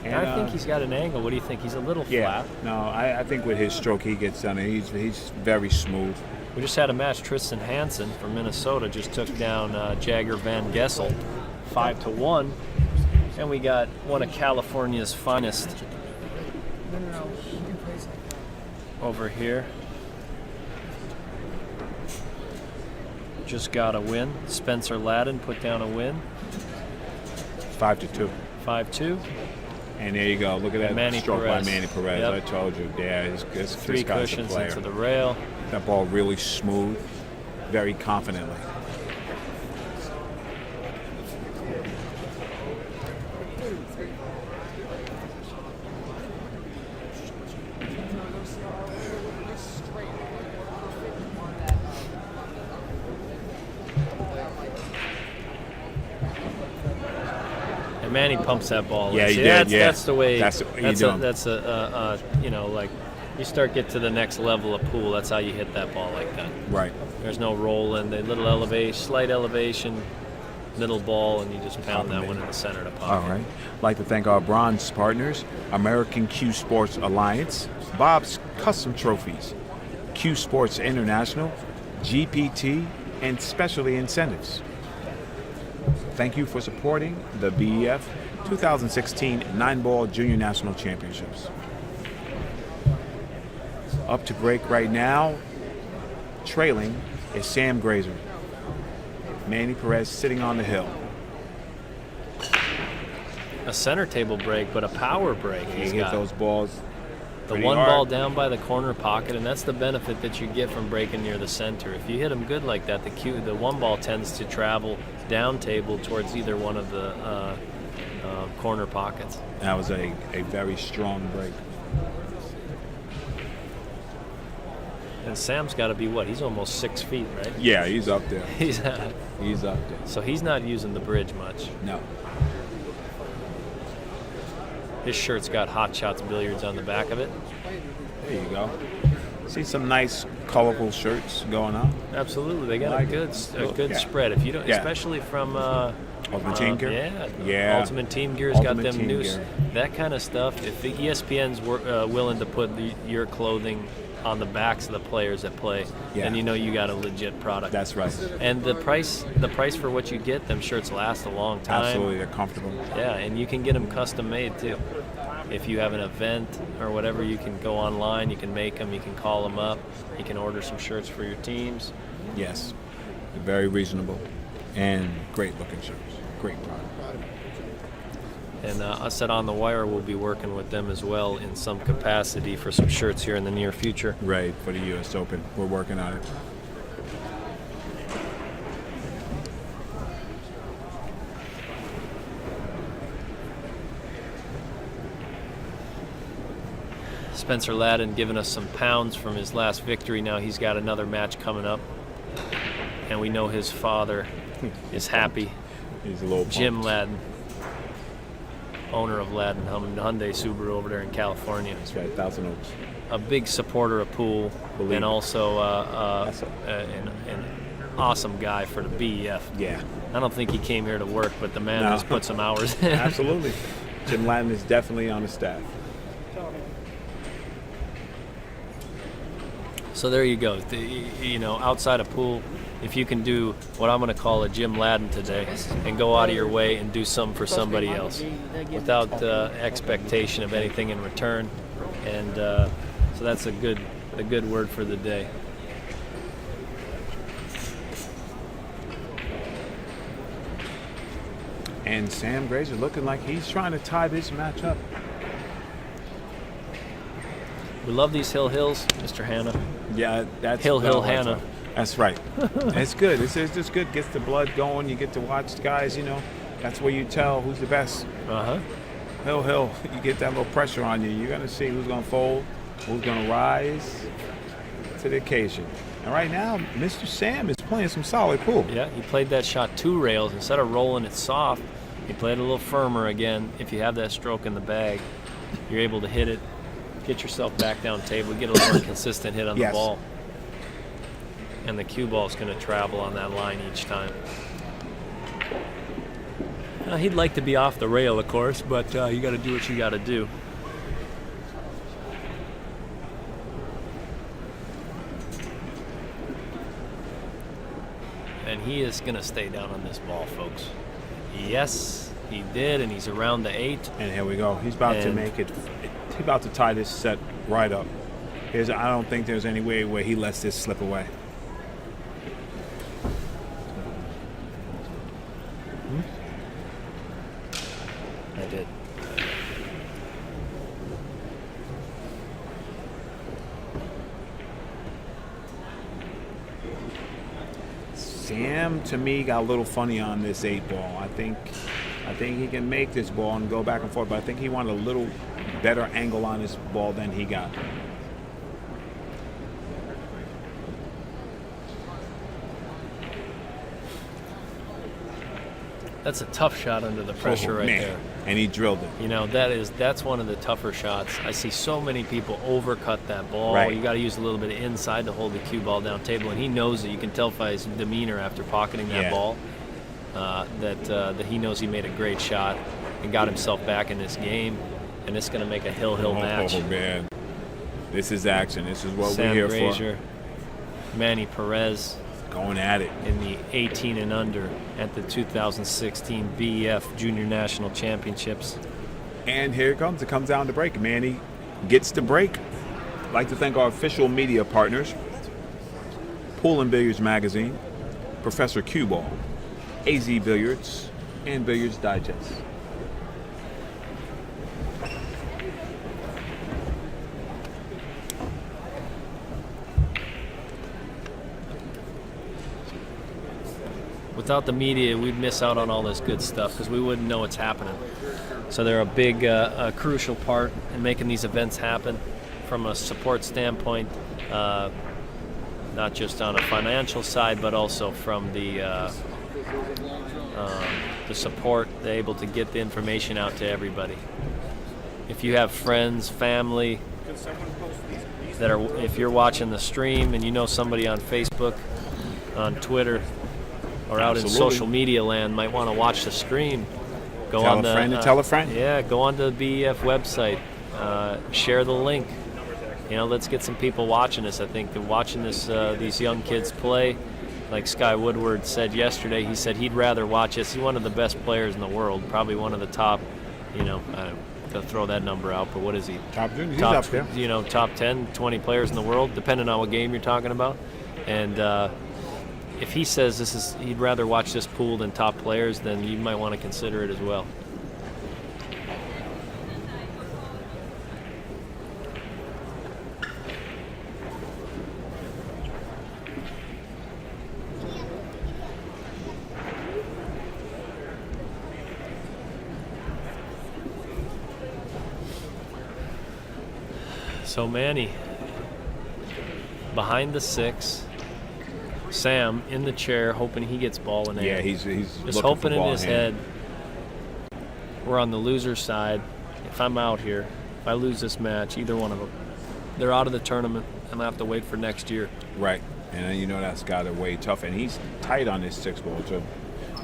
[SPEAKER 1] And,
[SPEAKER 2] I think he's got an angle. What do you think? He's a little flat.
[SPEAKER 1] No, I think with his stroke he gets on it. He's very smooth.
[SPEAKER 2] We just had a match. Tristan Hansen from Minnesota just took down Jagger Van Gessel 5-1. And we got one of California's finest over here. Just got a win. Spencer Ladden put down a win.
[SPEAKER 1] 5-2.
[SPEAKER 2] 5-2.
[SPEAKER 1] And there you go. Look at that
[SPEAKER 2] Manny
[SPEAKER 1] stroke
[SPEAKER 2] Perez.
[SPEAKER 1] by Manny Perez.
[SPEAKER 2] Yep.
[SPEAKER 1] I told you. Yeah, this
[SPEAKER 2] 3
[SPEAKER 1] guy's a
[SPEAKER 2] cushions
[SPEAKER 1] player.
[SPEAKER 2] into the rail.
[SPEAKER 1] That ball really smooth, very confidently.
[SPEAKER 2] And Manny pumps that ball.
[SPEAKER 1] Yeah,
[SPEAKER 2] in.
[SPEAKER 1] he
[SPEAKER 2] See,
[SPEAKER 1] did.
[SPEAKER 2] That's the way.
[SPEAKER 1] That's
[SPEAKER 2] like you start get to the next level of pool. That's how you hit that ball like that.
[SPEAKER 1] Right.
[SPEAKER 2] There's no rolling. The little elevation, slight elevation, middle ball, and you just pound that one in the center of the pocket.
[SPEAKER 1] All right. I'd like to thank our bronze partners, American Q Sports Alliance, Bob's Custom Trophies, Q Sports International, GPT, and Specialty Incentives. Thank you for supporting the BEF 2016 9-Ball Junior National Championships. Up to break right now, trailing is Sam Graeser. Manny Perez sitting on the hill.
[SPEAKER 2] A center table break, but a power break.
[SPEAKER 1] He
[SPEAKER 2] He's
[SPEAKER 1] hit
[SPEAKER 2] got
[SPEAKER 1] those balls.
[SPEAKER 2] the
[SPEAKER 1] pretty
[SPEAKER 2] one
[SPEAKER 1] hard.
[SPEAKER 2] ball down by the corner pocket, and that's the benefit that you get from breaking near the center. If you hit them good like that, the one ball tends to travel down table towards either one of the corner pockets.
[SPEAKER 1] That was a very strong break.
[SPEAKER 2] And Sam's got to be what? He's almost 6 feet, right?
[SPEAKER 1] Yeah, he's up there.
[SPEAKER 2] He's
[SPEAKER 1] He's up there.
[SPEAKER 2] so he's not using the bridge much.
[SPEAKER 1] No.
[SPEAKER 2] His shirt's got Hot Shots Billiards on the back of it.
[SPEAKER 1] There you go. See some nice, colorful shirts going on.
[SPEAKER 2] Absolutely, they got
[SPEAKER 1] Like
[SPEAKER 2] a good
[SPEAKER 1] yeah.
[SPEAKER 2] spread. If you don't,
[SPEAKER 1] Yeah.
[SPEAKER 2] especially from
[SPEAKER 1] Ultimate Team Gear?
[SPEAKER 2] yeah, Ultimate Team Gear's got
[SPEAKER 1] Ultimate
[SPEAKER 2] them
[SPEAKER 1] Team
[SPEAKER 2] new,
[SPEAKER 1] Gear.
[SPEAKER 2] that kind of stuff. If the ESPN's willing to put your clothing on the backs of the players that play,
[SPEAKER 1] Yeah.
[SPEAKER 2] then you know you got a legit product.
[SPEAKER 1] That's right.
[SPEAKER 2] And the price for what you get, them shirts last a long time.
[SPEAKER 1] Absolutely, they're comfortable.
[SPEAKER 2] Yeah, and you can get them custom made too. If you have an event or whatever, you can go online, you can make them, you can call them up, you can order some shirts for your teams.
[SPEAKER 1] Yes. They're very reasonable and great looking shirts. Great product.
[SPEAKER 2] And us at On the Wire will be working with them as well in some capacity for some shirts here in the near future.
[SPEAKER 1] Right, for the U.S. Open. We're working on it.
[SPEAKER 2] Spencer Ladden giving us some pounds from his last victory. Now he's got another match coming up. And we know his father is happy.
[SPEAKER 1] He's a little
[SPEAKER 2] Jim
[SPEAKER 1] pumped.
[SPEAKER 2] Ladden, owner of Ladden Hyundai Subaru over there in California.
[SPEAKER 1] That's right, Thousand Oaks.
[SPEAKER 2] A big supporter of pool,
[SPEAKER 1] Believe
[SPEAKER 2] and
[SPEAKER 1] it.
[SPEAKER 2] also
[SPEAKER 1] That's
[SPEAKER 2] an awesome guy for the BEF.
[SPEAKER 1] Yeah,
[SPEAKER 2] I don't think he came here to work, but the man
[SPEAKER 1] No.
[SPEAKER 2] has put some hours in.
[SPEAKER 1] absolutely. Jim Ladden is definitely on the staff.
[SPEAKER 2] So there you go. Outside of pool, if you can do what I'm going to call a Jim Ladden today and go out of your way and do something for somebody else without expectation of anything in return. And so that's a good word for the day.
[SPEAKER 1] And Sam Graeser looking like he's trying to tie this match up.
[SPEAKER 2] We love these hills, Mr. Hanna.
[SPEAKER 1] Yeah, that's
[SPEAKER 2] Hill
[SPEAKER 1] that's
[SPEAKER 2] Hannah.
[SPEAKER 1] right. That's right. It's good. It's just good. Gets the blood going. You get to watch the guys. That's where you tell who's the best.
[SPEAKER 2] Uh-huh.
[SPEAKER 1] Hill. You get that little pressure on you. You're gonna see who's gonna fold, who's gonna rise to the occasion. And right now, Mr. Sam is playing some solid pool.
[SPEAKER 2] Yeah, he played that shot 2 rails. Instead of rolling it soft, he played a little firmer again. If you have that stroke in the bag, you're able to hit it, get yourself back down table, get a little more consistent hit on
[SPEAKER 1] Yes.
[SPEAKER 2] the ball. And the cue ball is going to travel on that line each time. He'd like to be off the rail, of course, but you got to do what you got to do. And he is going to stay down on this ball, folks. Yes, he did, and he's around the 8.
[SPEAKER 1] And here we go. He's about to
[SPEAKER 2] And-
[SPEAKER 1] make it. He's about to tie this set right up. I don't think there's any way where he lets this slip away.
[SPEAKER 2] I did.
[SPEAKER 1] Sam, to me, got a little funny on this 8 ball. I think he can make this ball and go back and forth, but I think he wanted a little better angle on this ball than he got.
[SPEAKER 2] That's a tough shot under the pressure right
[SPEAKER 1] Man.
[SPEAKER 2] there.
[SPEAKER 1] And he drilled it.
[SPEAKER 2] That's one of the tougher shots. I see so many people overcut that ball.
[SPEAKER 1] Right.
[SPEAKER 2] You got to use a little bit of inside to hold the cue ball down table, and he knows it. You can tell by his demeanor after pocketing that
[SPEAKER 1] Yeah.
[SPEAKER 2] ball that he knows he made a great shot and got himself back in this game, and it's going to make a hill match.
[SPEAKER 1] Oh, man. This is action. This is what
[SPEAKER 2] Sam
[SPEAKER 1] we're here
[SPEAKER 2] Graeser, Manny Perez
[SPEAKER 1] for. Going at it.
[SPEAKER 2] in the 18 and under at the 2016 BEF Junior National Championships.
[SPEAKER 1] And here it comes. It comes down to break. Manny gets the break. I'd like to thank our official media partners, Pool and Billiards Magazine, Professor Cue Ball, AZ Billiards, and Billiards Digest.
[SPEAKER 2] Without the media, we'd miss out on all this good stuff because we wouldn't know what's happening. So they're a big, crucial part in making these events happen from a support standpoint. not just on a financial side, but also from the support. They're able to get the information out to everybody. If you have friends, family that are, if you're watching the stream and you know somebody on Facebook, on Twitter, or out in social media land might want to watch the stream, go
[SPEAKER 1] Tell
[SPEAKER 2] on
[SPEAKER 1] a friend and tell a friend.
[SPEAKER 2] Yeah, go on to the BEF website, share the link. You know, let's get some people watching this. I think that watching this, these young kids play, like Sky Woodward said yesterday, he said he'd rather watch us. He's one of the best players in the world, probably one of the top, you know, to throw that number out, but what is he?
[SPEAKER 1] Top junior, he's up there.
[SPEAKER 2] You know, top 10, 20 players in the world, depending on what game you're talking about. And if he says he'd rather watch this pool than top players, then you might want to consider it as well. So Manny, behind the 6, Sam in the chair, hoping he gets ball in hand.
[SPEAKER 1] Yeah, he's
[SPEAKER 2] just hoping in his head. We're on the loser side. If I'm out here, if I lose this match, either one of them, they're out of the tournament. I'm gonna have to wait for next year.
[SPEAKER 1] Right, and you know that's got to weigh tough, and he's tight on this 6 ball too.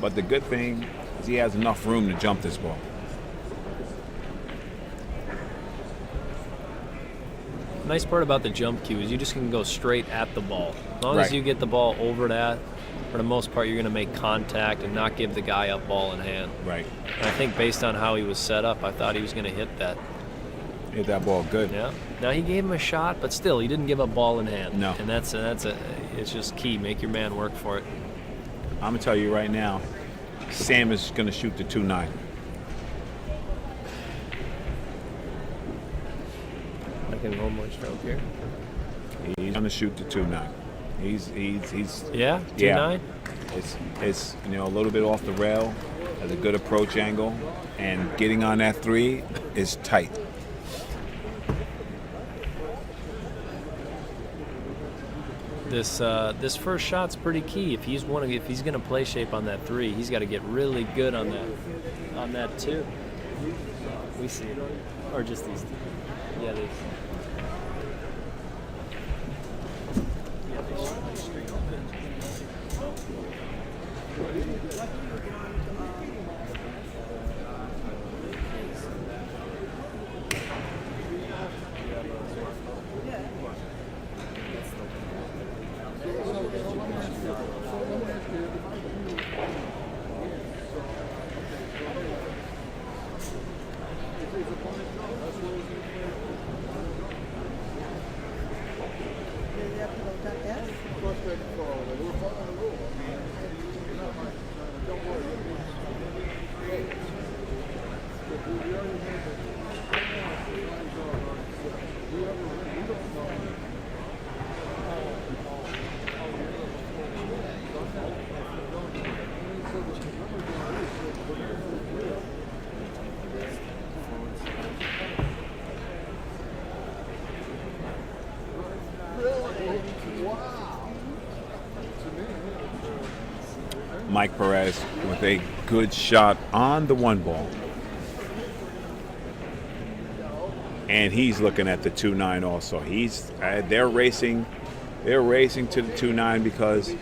[SPEAKER 1] But the good thing is he has enough room to jump this ball.
[SPEAKER 2] The nice part about the jump cue is you just can go straight at the ball. As long as you get the ball over that, for the most part, you're going to make contact and not give the guy up ball in hand.
[SPEAKER 1] Right.
[SPEAKER 2] And I think based on how he was set up, I thought he was going to hit that.
[SPEAKER 1] Hit that ball good.
[SPEAKER 2] Yeah. Now he gave him a shot, but still, he didn't give up ball in hand.
[SPEAKER 1] No.
[SPEAKER 2] And it's just key. Make your man work for it.
[SPEAKER 1] I'm gonna tell you right now, Sam is gonna shoot the 2-9.
[SPEAKER 2] I can roll more stroke here.
[SPEAKER 1] He's gonna shoot the 2-9. He's
[SPEAKER 2] Yeah, 2-9.
[SPEAKER 1] It's you know a little bit off the rail, has a good approach angle, and getting on that 3 is tight.
[SPEAKER 2] This first shot's pretty key. If he's gonna play shape on that 3, he's got to get really good on that 2. We see it, or just these 2. Yeah, these.
[SPEAKER 1] Mike Perez with a good shot on the 1 ball. And he's looking at the 2-9 also. They're racing to the 2-9 because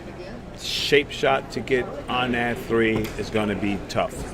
[SPEAKER 1] shape shot to get on that 3 is going to be tough.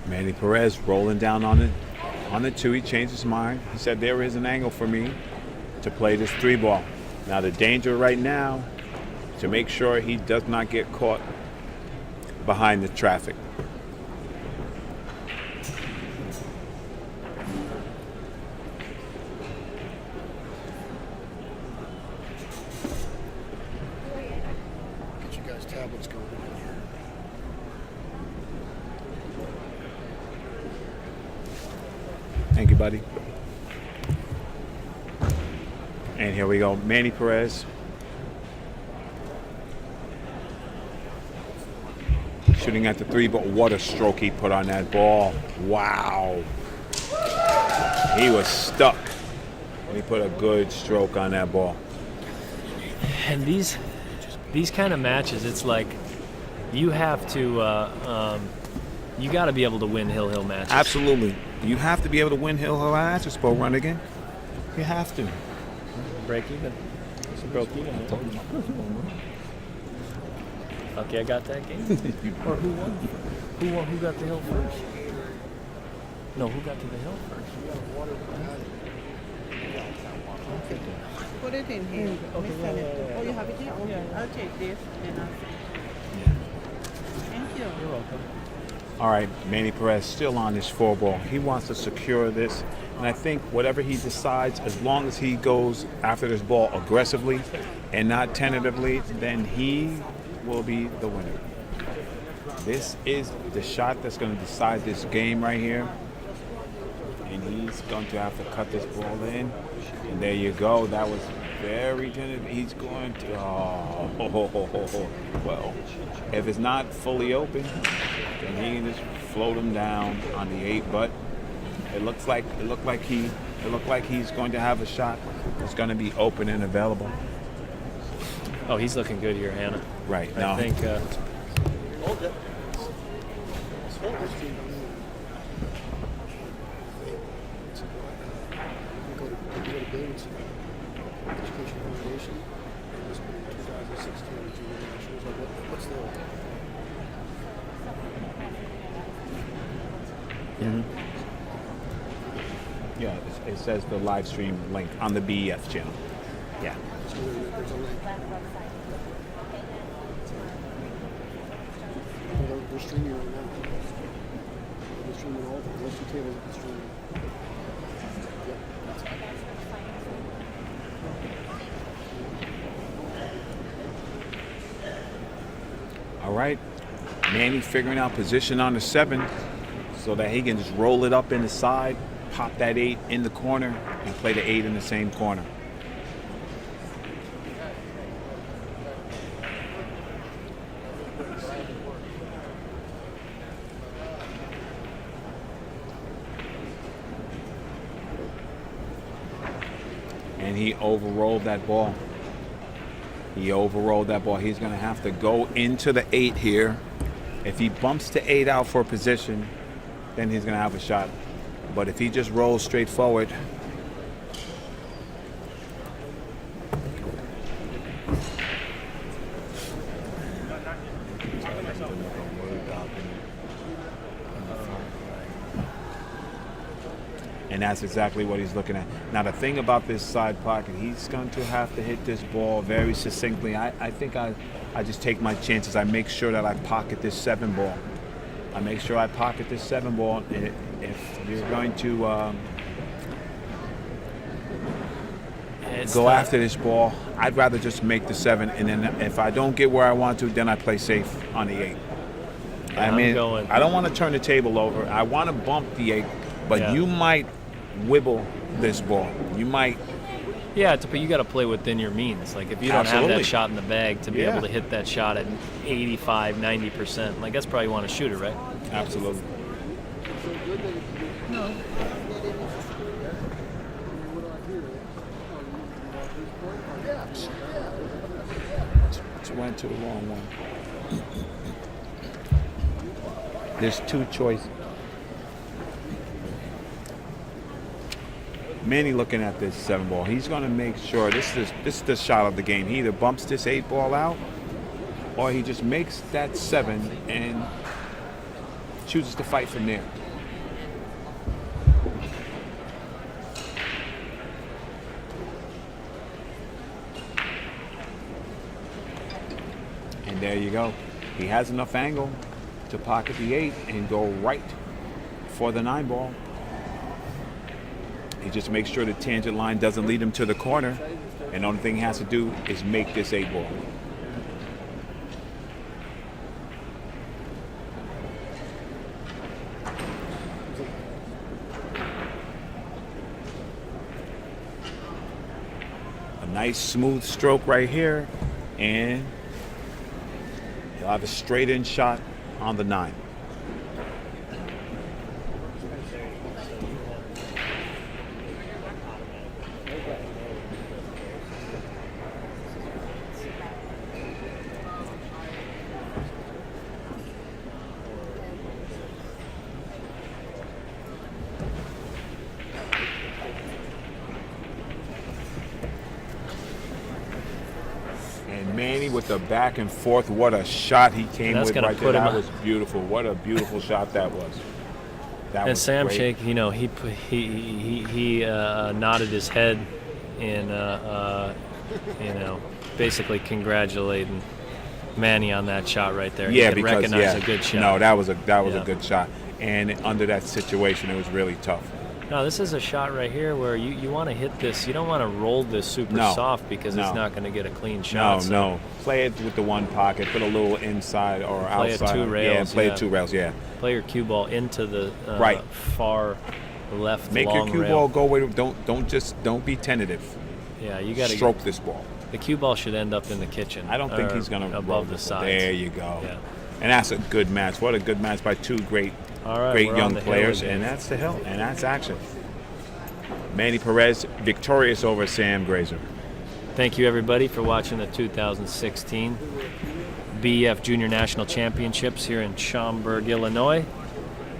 [SPEAKER 1] Manny Perez rolling down on the 2. He changed his mind. He said there is an angle for me to play this 3 ball. Now the danger right now to make sure he does not get caught behind the traffic. buddy. And here we go. Manny Perez. Shooting at the 3, but what a stroke he put on that ball. Wow. He was stuck. And he put a good stroke on that ball.
[SPEAKER 2] And these kind of matches, it's like you have to, you got to be able to win Hill matches.
[SPEAKER 1] Absolutely. You have to be able to win Hill matches, Bo Runnigan. You have to.
[SPEAKER 2] Break even. It's a broke even. Okay, I got that game. Or who won? Who got the hill first? No, who got to the hill first?
[SPEAKER 6] Put it in here.
[SPEAKER 2] Okay, yeah.
[SPEAKER 6] Oh, you have it here?
[SPEAKER 2] Oh, yeah.
[SPEAKER 6] I'll take this and I'll Thank you.
[SPEAKER 2] You're welcome.
[SPEAKER 1] All right, Manny Perez still on his 4 ball. He wants to secure this. And I think whatever he decides, as long as he goes after this ball aggressively and not tentatively, then he will be the winner. This is the shot that's going to decide this game right here. And he's going to have to cut this ball in. And there you go. That was very tentative. He's going to, well, if it's not fully open, then he can just float him down on the 8. But it looked like he's going to have a shot. It's going to be open and available.
[SPEAKER 2] Oh, he's looking good here, Hannah.
[SPEAKER 1] Right.
[SPEAKER 2] I
[SPEAKER 1] Now,
[SPEAKER 2] think
[SPEAKER 1] yeah, it says the live stream link on the BEF channel. Yeah.
[SPEAKER 7] They're streaming right now. They're streaming all of them. Those 2 tables are streaming.
[SPEAKER 1] All right. Manny figuring out position on the 7 so that he can just roll it up in the side, pop that 8 in the corner, and play the 8 in the same corner. And he overrolled that ball. He overrolled that ball. He's going to have to go into the 8 here. If he bumps the 8 out for position, then he's going to have a shot. But if he just rolls straight forward, and that's exactly what he's looking at. Now, the thing about this side pocket, he's going to have to hit this ball very succinctly. I think I just take my chances. I make sure that I pocket this 7 ball. I make sure I pocket this 7 ball. If you're going to go after this ball, I'd rather just make the 7. And then if I don't get where I want to, then I play safe on the 8. I mean, I don't want to turn the table over. I want to bump the 8, but you might wibble this ball. You might.
[SPEAKER 2] Yeah, but you got to play within your means. Like if you don't have that shot in the bag to be able to hit that shot at 85, 90%, like that's probably want to shoot it, right?
[SPEAKER 1] Absolutely.
[SPEAKER 6] No.
[SPEAKER 1] Just went to the wrong one. There's 2 choices. Manny looking at this 7 ball. He's going to make sure this is the shot of the game. He either bumps this 8 ball out, or he just makes that 7 and chooses to fight from there. And there you go. He has enough angle to pocket the 8 and go right for the 9 ball. He just makes sure the tangent line doesn't lead him to the corner, and the only thing he has to do is make this 8 ball. Nice smooth stroke right here, and he'll have a straight in shot on the 9. And Manny with the back and forth, what a shot he came
[SPEAKER 2] That's
[SPEAKER 1] with
[SPEAKER 2] gonna
[SPEAKER 1] right there.
[SPEAKER 2] put him
[SPEAKER 1] That
[SPEAKER 2] up.
[SPEAKER 1] was beautiful. What a beautiful shot that was. That
[SPEAKER 2] And
[SPEAKER 1] was
[SPEAKER 2] Sam
[SPEAKER 1] great.
[SPEAKER 2] Shake, you know, he nodded his head in, you know, basically congratulating Manny on that shot right there.
[SPEAKER 1] Yeah,
[SPEAKER 2] he could
[SPEAKER 1] because
[SPEAKER 2] recognize a good shot.
[SPEAKER 1] No, that was a
[SPEAKER 2] Yeah.
[SPEAKER 1] good shot. And under that situation, it was really tough.
[SPEAKER 2] No, this is a shot right here where you want to hit this. You don't want to roll this super
[SPEAKER 1] No.
[SPEAKER 2] soft because
[SPEAKER 1] No.
[SPEAKER 2] it's not going to get a clean
[SPEAKER 1] No,
[SPEAKER 2] shot. So
[SPEAKER 1] no. Play it with the one pocket. Put a little inside or
[SPEAKER 2] Play it
[SPEAKER 1] outside.
[SPEAKER 2] two rails,
[SPEAKER 1] Yeah, play
[SPEAKER 2] yeah.
[SPEAKER 1] it 2 rails. Yeah.
[SPEAKER 2] play your cue ball into the
[SPEAKER 1] Right.
[SPEAKER 2] far left
[SPEAKER 1] Make
[SPEAKER 2] long
[SPEAKER 1] your cue
[SPEAKER 2] rail.
[SPEAKER 1] ball go away. Don't be tentative.
[SPEAKER 2] Yeah, you got to
[SPEAKER 1] Stroke this ball.
[SPEAKER 2] The cue ball should end up in the kitchen.
[SPEAKER 1] I don't think
[SPEAKER 2] or
[SPEAKER 1] he's going to
[SPEAKER 2] above the sides.
[SPEAKER 1] There you go.
[SPEAKER 2] Yeah.
[SPEAKER 1] And that's a good match. What a good match by 2 great
[SPEAKER 2] All right,
[SPEAKER 1] great
[SPEAKER 2] we're on
[SPEAKER 1] young
[SPEAKER 2] the hill
[SPEAKER 1] players.
[SPEAKER 2] again.
[SPEAKER 1] And that's the hill. And that's action. Manny Perez victorious over Sam Graeser.
[SPEAKER 2] Thank you, everybody, for watching the 2016 BEF Junior National Championships here in Schaumburg, Illinois.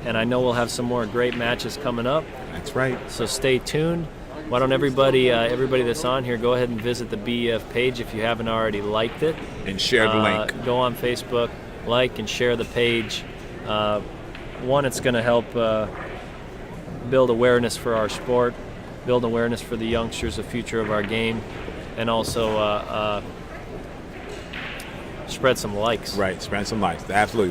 [SPEAKER 2] And I know we'll have some more great matches coming up,
[SPEAKER 1] That's right.
[SPEAKER 2] so stay tuned. Why don't everybody that's on here, go ahead and visit the BEF page if you haven't already liked it.
[SPEAKER 1] And share the link.
[SPEAKER 2] Go on Facebook, like and share the page. One, it's going to help build awareness for our sport, build awareness for the youngsters, the future of our game, and also spread some likes.
[SPEAKER 1] Right. Spread some likes. Absolutely.